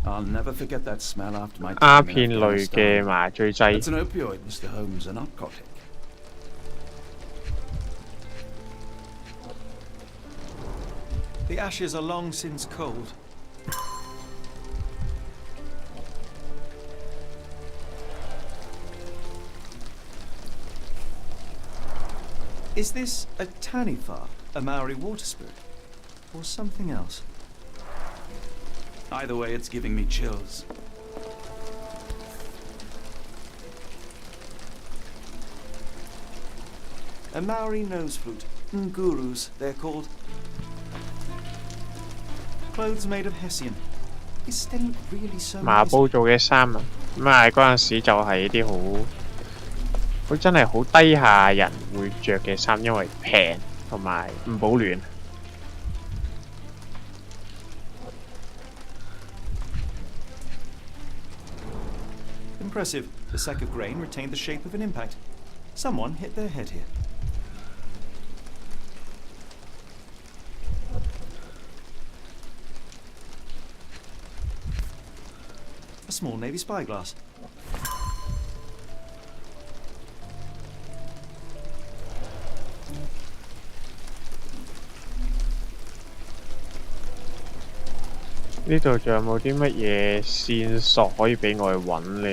I'll never forget that smell after my 鴉 time 片 in 類嘅 Afghanistan. 麻醉劑。 It's an opioid, Mr. Holmes, a narcotic. The ashes are long since cold. Is this a Tanifa, a Maori water spirit, or something else? Either way, it's giving me chills. A Maori nose flute. Ngurus, they're called. Clothes made of Hessian. Is Sten really so 麻 nice? 布做嘅衫啊，咁啊嗰陣時就係啲好真係好低下人會着嘅衫，因為平同埋唔保暖。Impressive. The sack of grain retained the shape of an impact. Someone hit their head here. A small navy spyglass.「呢度仲有冇啲乜嘢線索可以俾我去揾呢？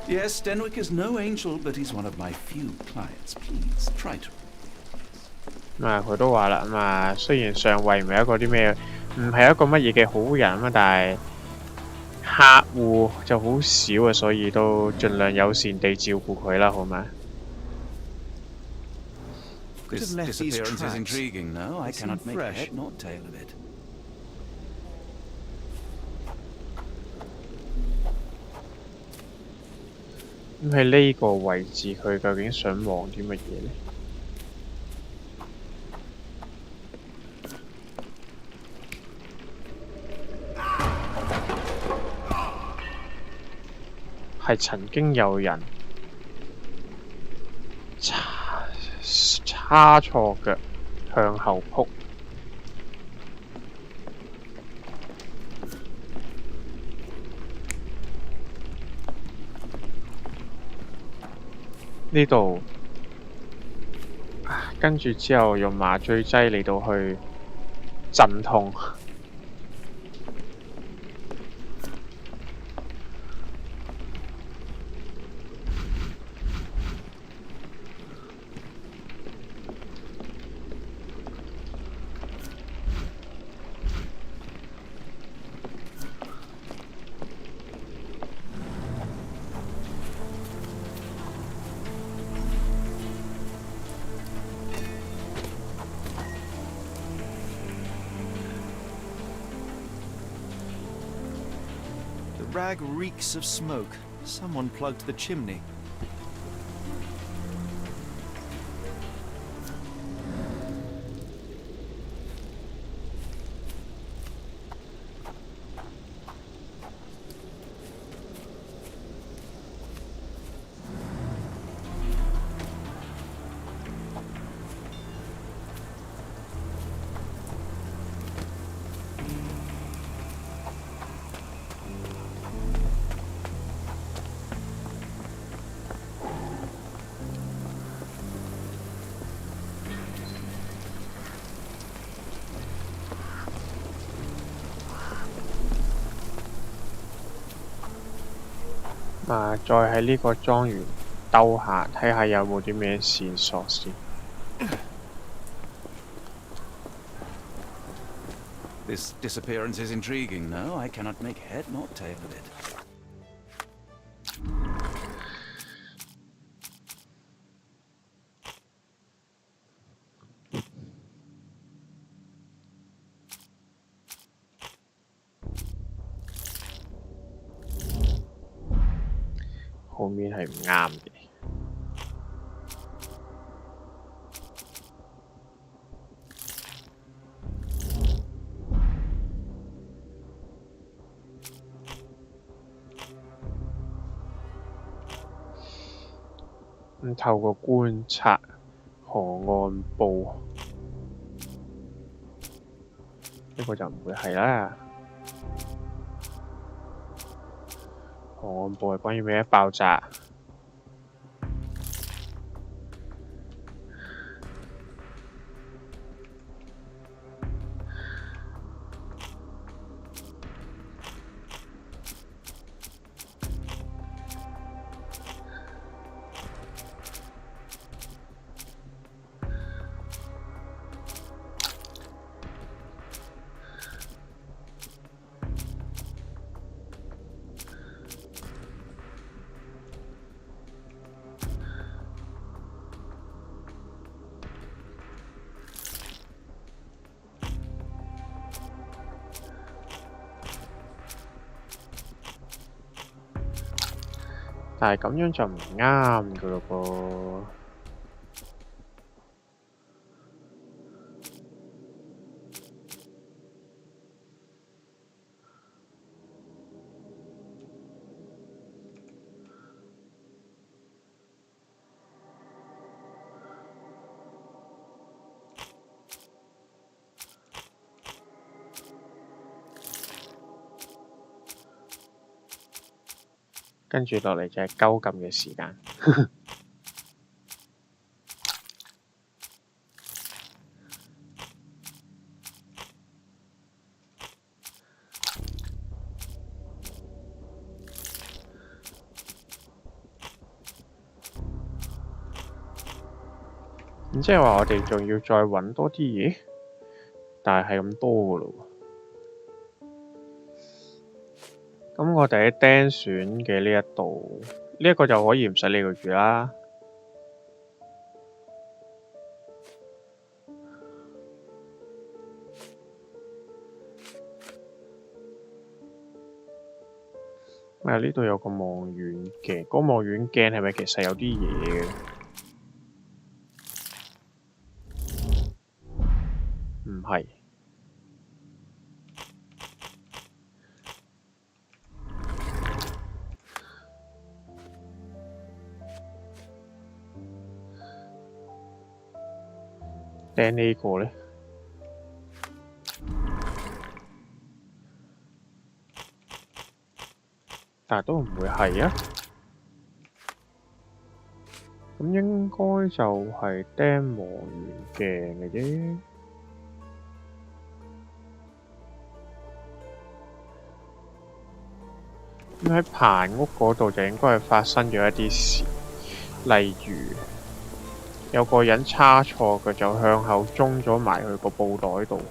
Yes, Stenwick is no angel, but he's one of my few clients. Please try to. 咁啊，佢都話啦，咁啊，雖然上尉唔係一個啲咩，唔係一個乜嘢嘅好人啊，但係客戶就好少啊，所以都盡量友善地照顧佢啦，好嗎？ could This have left these disappearance is tracks. intriguing, no? I They seem cannot make fresh. head nor tail of it. 咁喺呢個位置，佢究竟想望啲乜嘢呢？係曾經有人叉錯腳向後撲。呢度，跟住之後用麻醉劑嚟到去鎮痛。The rag reeks of smoke. Someone plugged the chimney.再喺呢個莊園兜下，睇下有冇啲咩線索先。This disappearance is intriguing, no? I cannot make head nor tail of it. 後面係唔啱嘅。咁透過觀察河岸部，呢個就唔會係啦。河岸部係關於咩爆炸？但係咁樣就唔啱㗎咯噃。跟住落嚟就係鳩撳嘅時間。咁即係話我哋仲要再揾多啲嘢，但係咁多㗎咯喎。咁我哋喺釘選嘅呢一度，呢一個就可以唔使理佢住啦。呢度有個望遠鏡，嗰望遠鏡係咪其實有啲嘢嘅？唔係。掟呢個咧？但係都唔會係啊！咁應該就係釘望遠鏡嘅啫。咁喺棚屋嗰度就應該係發生咗一啲事，例如有個人差錯，佢就向後衝咗埋去個布袋度。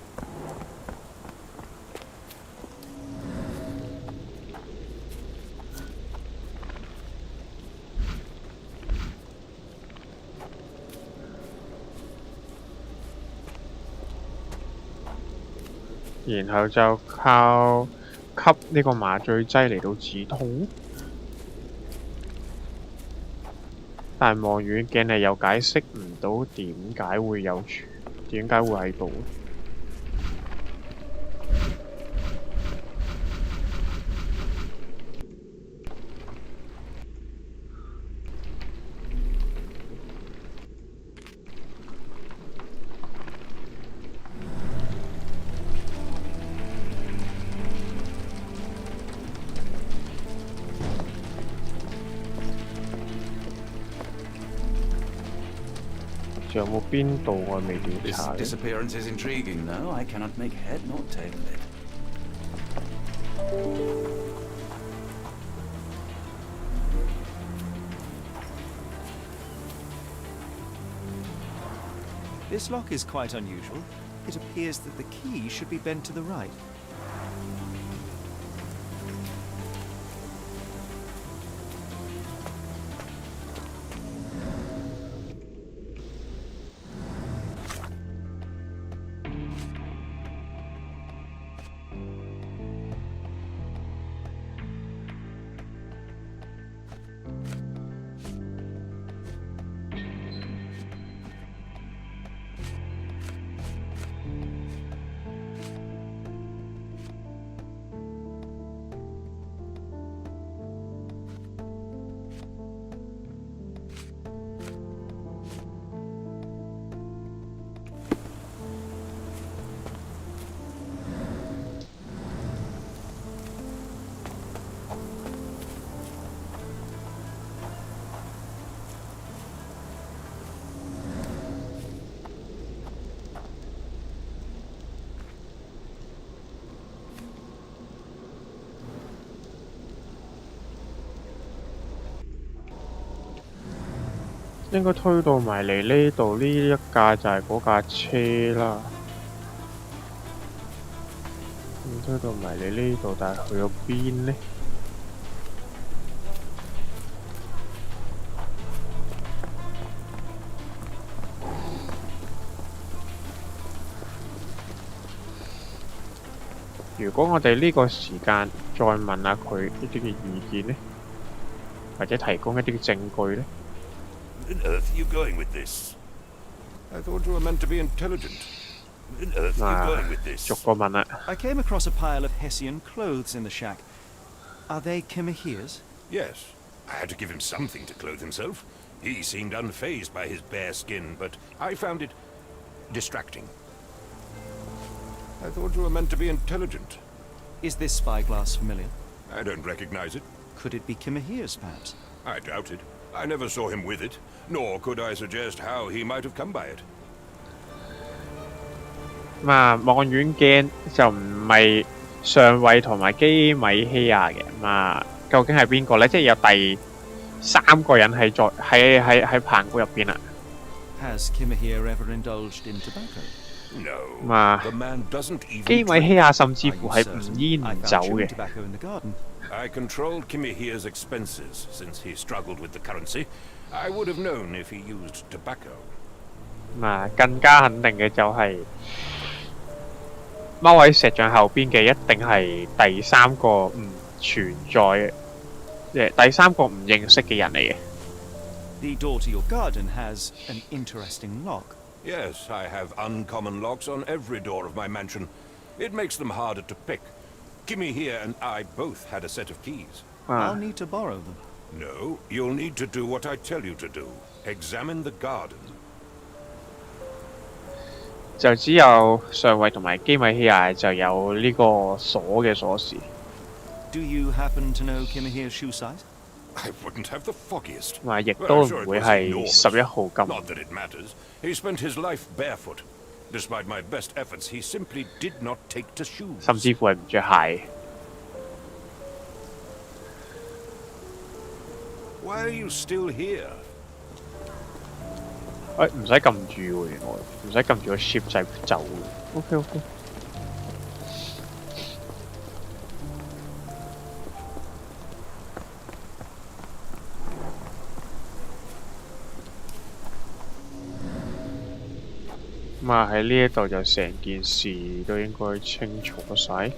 然後就靠吸呢個麻醉劑嚟到止痛，但係望遠鏡係又解釋唔到點解會喺度。仲有冇邊度我未調查？ This disappearance is intriguing, though. I cannot make head nor tail of it. This lock is quite unusual. It appears that the key should be bent to the right.應該推到埋嚟呢度，呢一架就係嗰架車啦。推到埋嚟呢度，但係去咗邊呢？如果我哋呢個時間再問下佢一啲嘅意見呢，或者提供一啲嘅證據呢？ Where on earth are you going with this? I thought you were meant to be intelligent. Where on earth are you going with this? 逐個問啦。I came across a pile of Hessian clothes in the shack. Are they Kimihia's? Yes. I had to give him something to clothe himself. He seemed unfazed by his bare skin, but I found it distracting. I thought you were meant to be intelligent. Is this spyglass familiar? I don't recognize it. Could it be Kimihia's, perhaps? I doubt it. I never saw him with it, nor could I suggest how he might have come by it. 望遠鏡就唔係上尉同埋基米希亞嘅，究竟係邊個咧？即係有第三個人喺棚谷入邊啦。Has Kimihia ever indulged in tobacco? No. The man doesn't even. 基米希亞甚至乎係唔煙唔酒嘅。 I controlled Kimihia's expenses since he struggled with the currency. I would have known if he used tobacco. 更加肯定嘅就係踎喺石像後邊嘅一定係第三個唔存在第三個唔認識嘅人嚟嘅。The door to your garden has an interesting lock. Yes, I have uncommon locks on every door of my mansion. It makes them harder to pick. Kimmy here and I both had a set of keys. I'll need to borrow them. No, you'll need to do what I tell you to do. Examine the garden. 就只有上尉同埋基米希亞就有呢個鎖嘅鎖匙。Do you happen to know Kimihira's shoe size? I wouldn't have the foggiest. 同埋亦都唔會係11號金。Not that it matters. He spent his life barefoot. Despite my best efforts, he simply did not take to shoes. 甚至乎係唔着鞋。Why are you still here? 唔使撳住喎，原來唔使撳住個 shift 掣走嘅。OK。咁啊喺呢一度就成件事都應該清楚晒。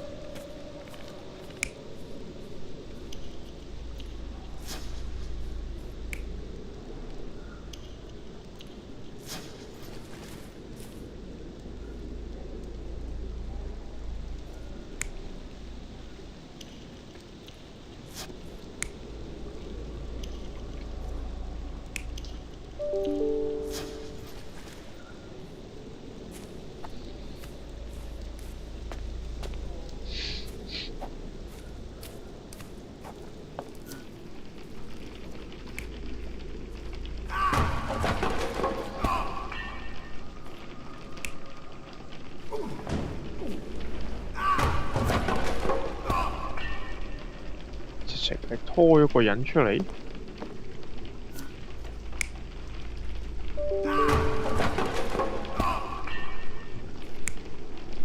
係拖咗個人出嚟。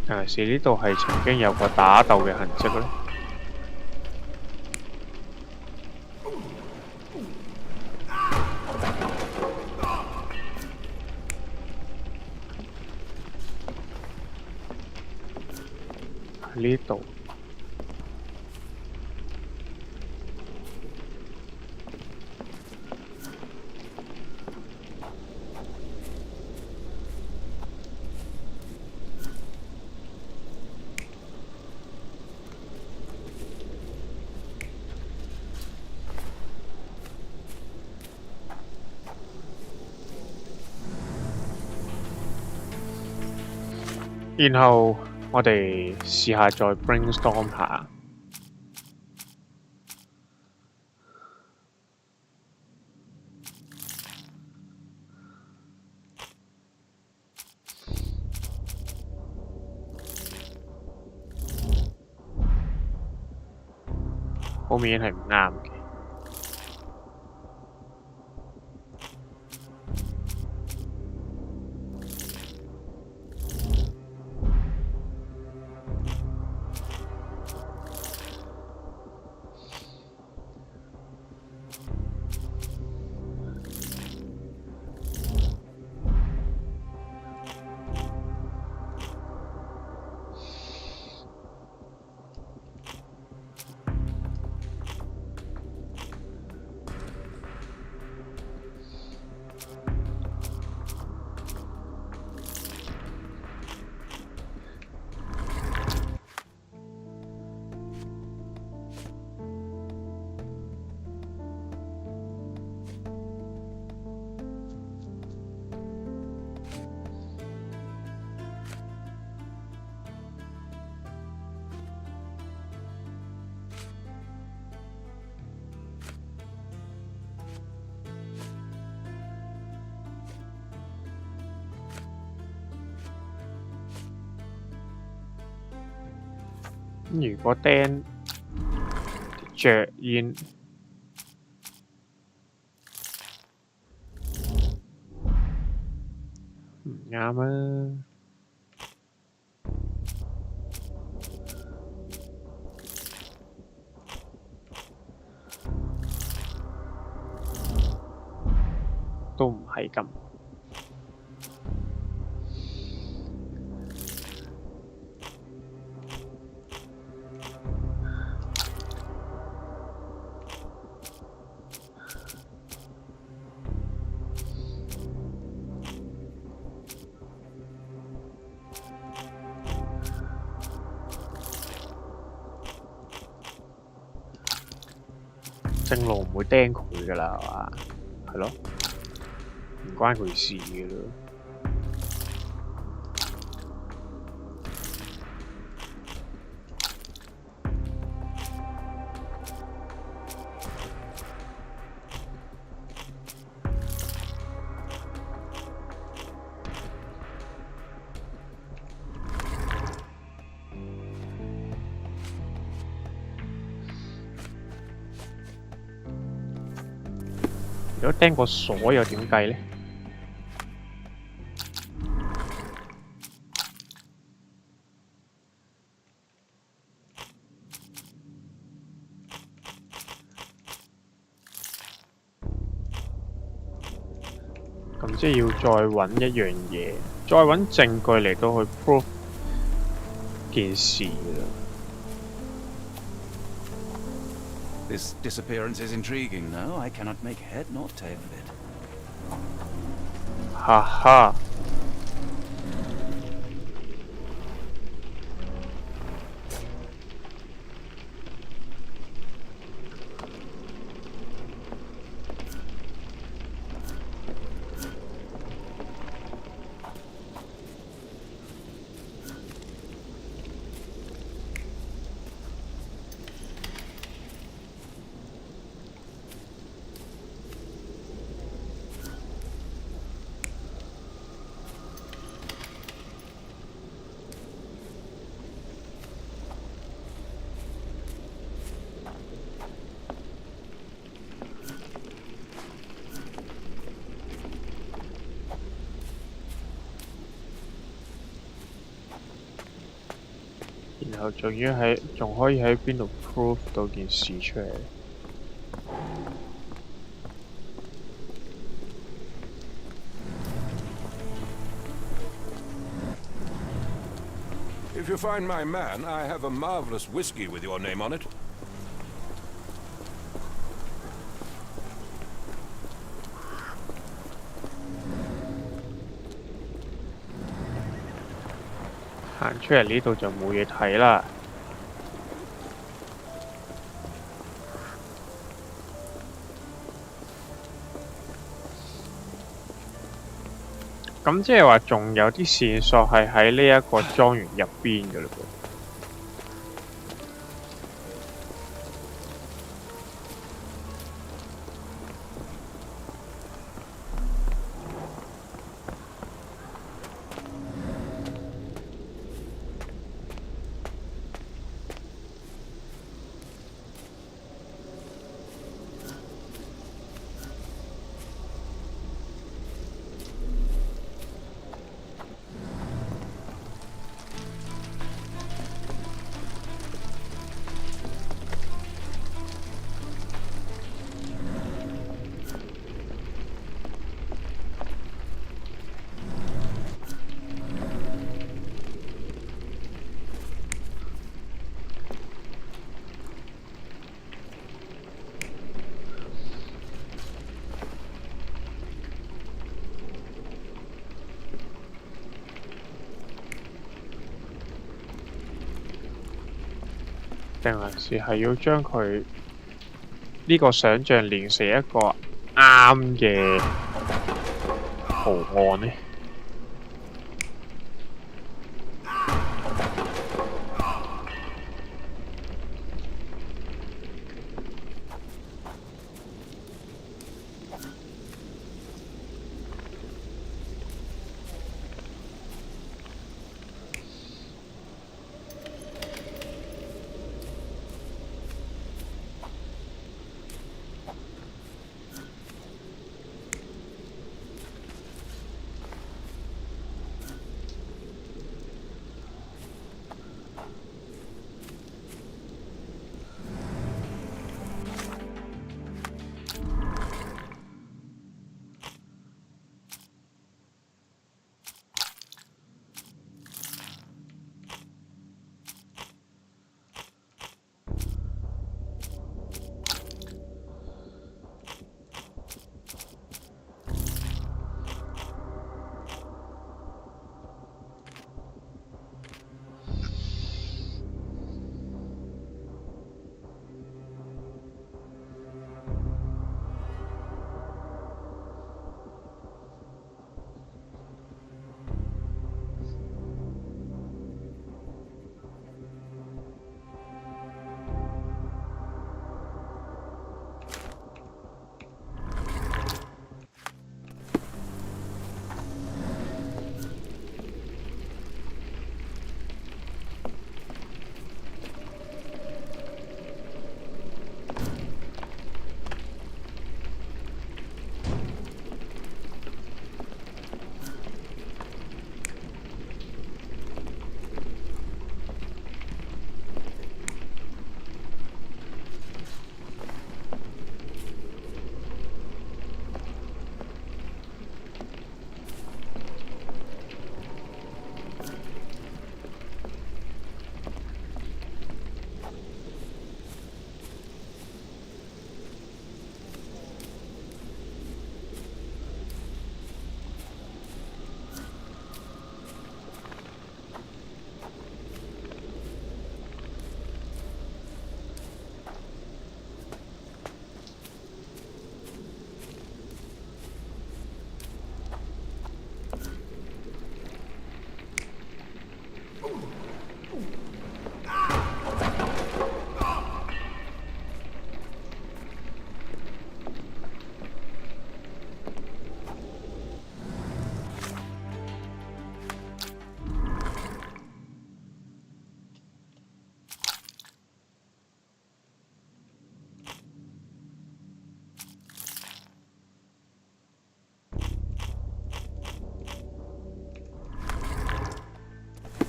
還是呢度係曾經有個打鬥嘅痕跡呢？喺呢度。然後我哋試下再 brainstorm 下。好明顯係唔啱嘅。如果釘着煙，唔啱啊！都唔係咁。正路唔會釘佢㗎啦，係嘛？係咯，唔關佢事嘅咯。如果釘個鎖又點計呢？咁即係要再揾一樣嘢，再揾證據嚟到去 prove 件事啦。This disappearance is intriguing, though. I cannot make head nor tail of it. 哈哈。然後仲可以喺邊度 prove 到件事出嚟？If you find my man, I have a marvelous whiskey with your name on it. 行出嚟呢度就冇嘢睇啦。咁即係話仲有啲線索係喺呢一個莊園入邊嘅嘞噃。定還是係要將佢呢個想像連成一個啱嘅圖案呢？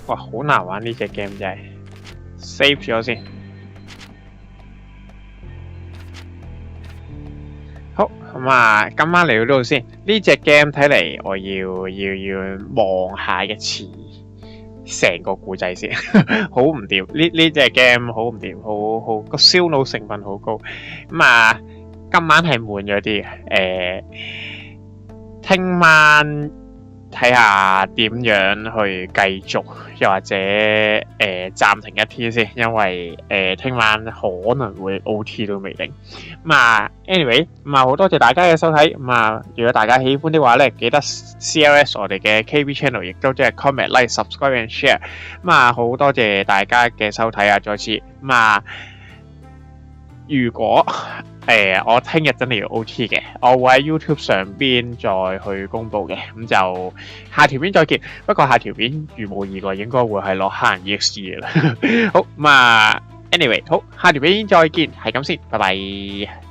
哇，好難玩呢隻 game 真係 ，save 咗先。好咁啊，今晚嚟到呢度先。呢隻 game 睇嚟我要望下一次成個故仔先，好唔掂。呢隻 game 好唔掂，好個燒腦成分好高。咁啊，今晚係悶咗啲嘅。聽晚睇下點樣去繼續，又或者暫停一天先，因為聽晚可能會 OT 都未定。咁啊 ，anyway， 咁啊好多謝大家嘅收睇。咁啊，如果大家喜歡的話咧，記得 CLS 我哋嘅 KB Channel， 亦都即係 comment、like、subscribe and share。咁啊，好多謝大家嘅收睇啊！再次咁啊，如果我聽日真係要 OT 嘅，我會喺 YouTube 上邊再去公佈嘅，咁就下條片再見。不過下條片如無意外應該會係落黑人 EX 嘅啦。好咁啊 ，anyway， 好，下條片再見，係咁先，拜拜。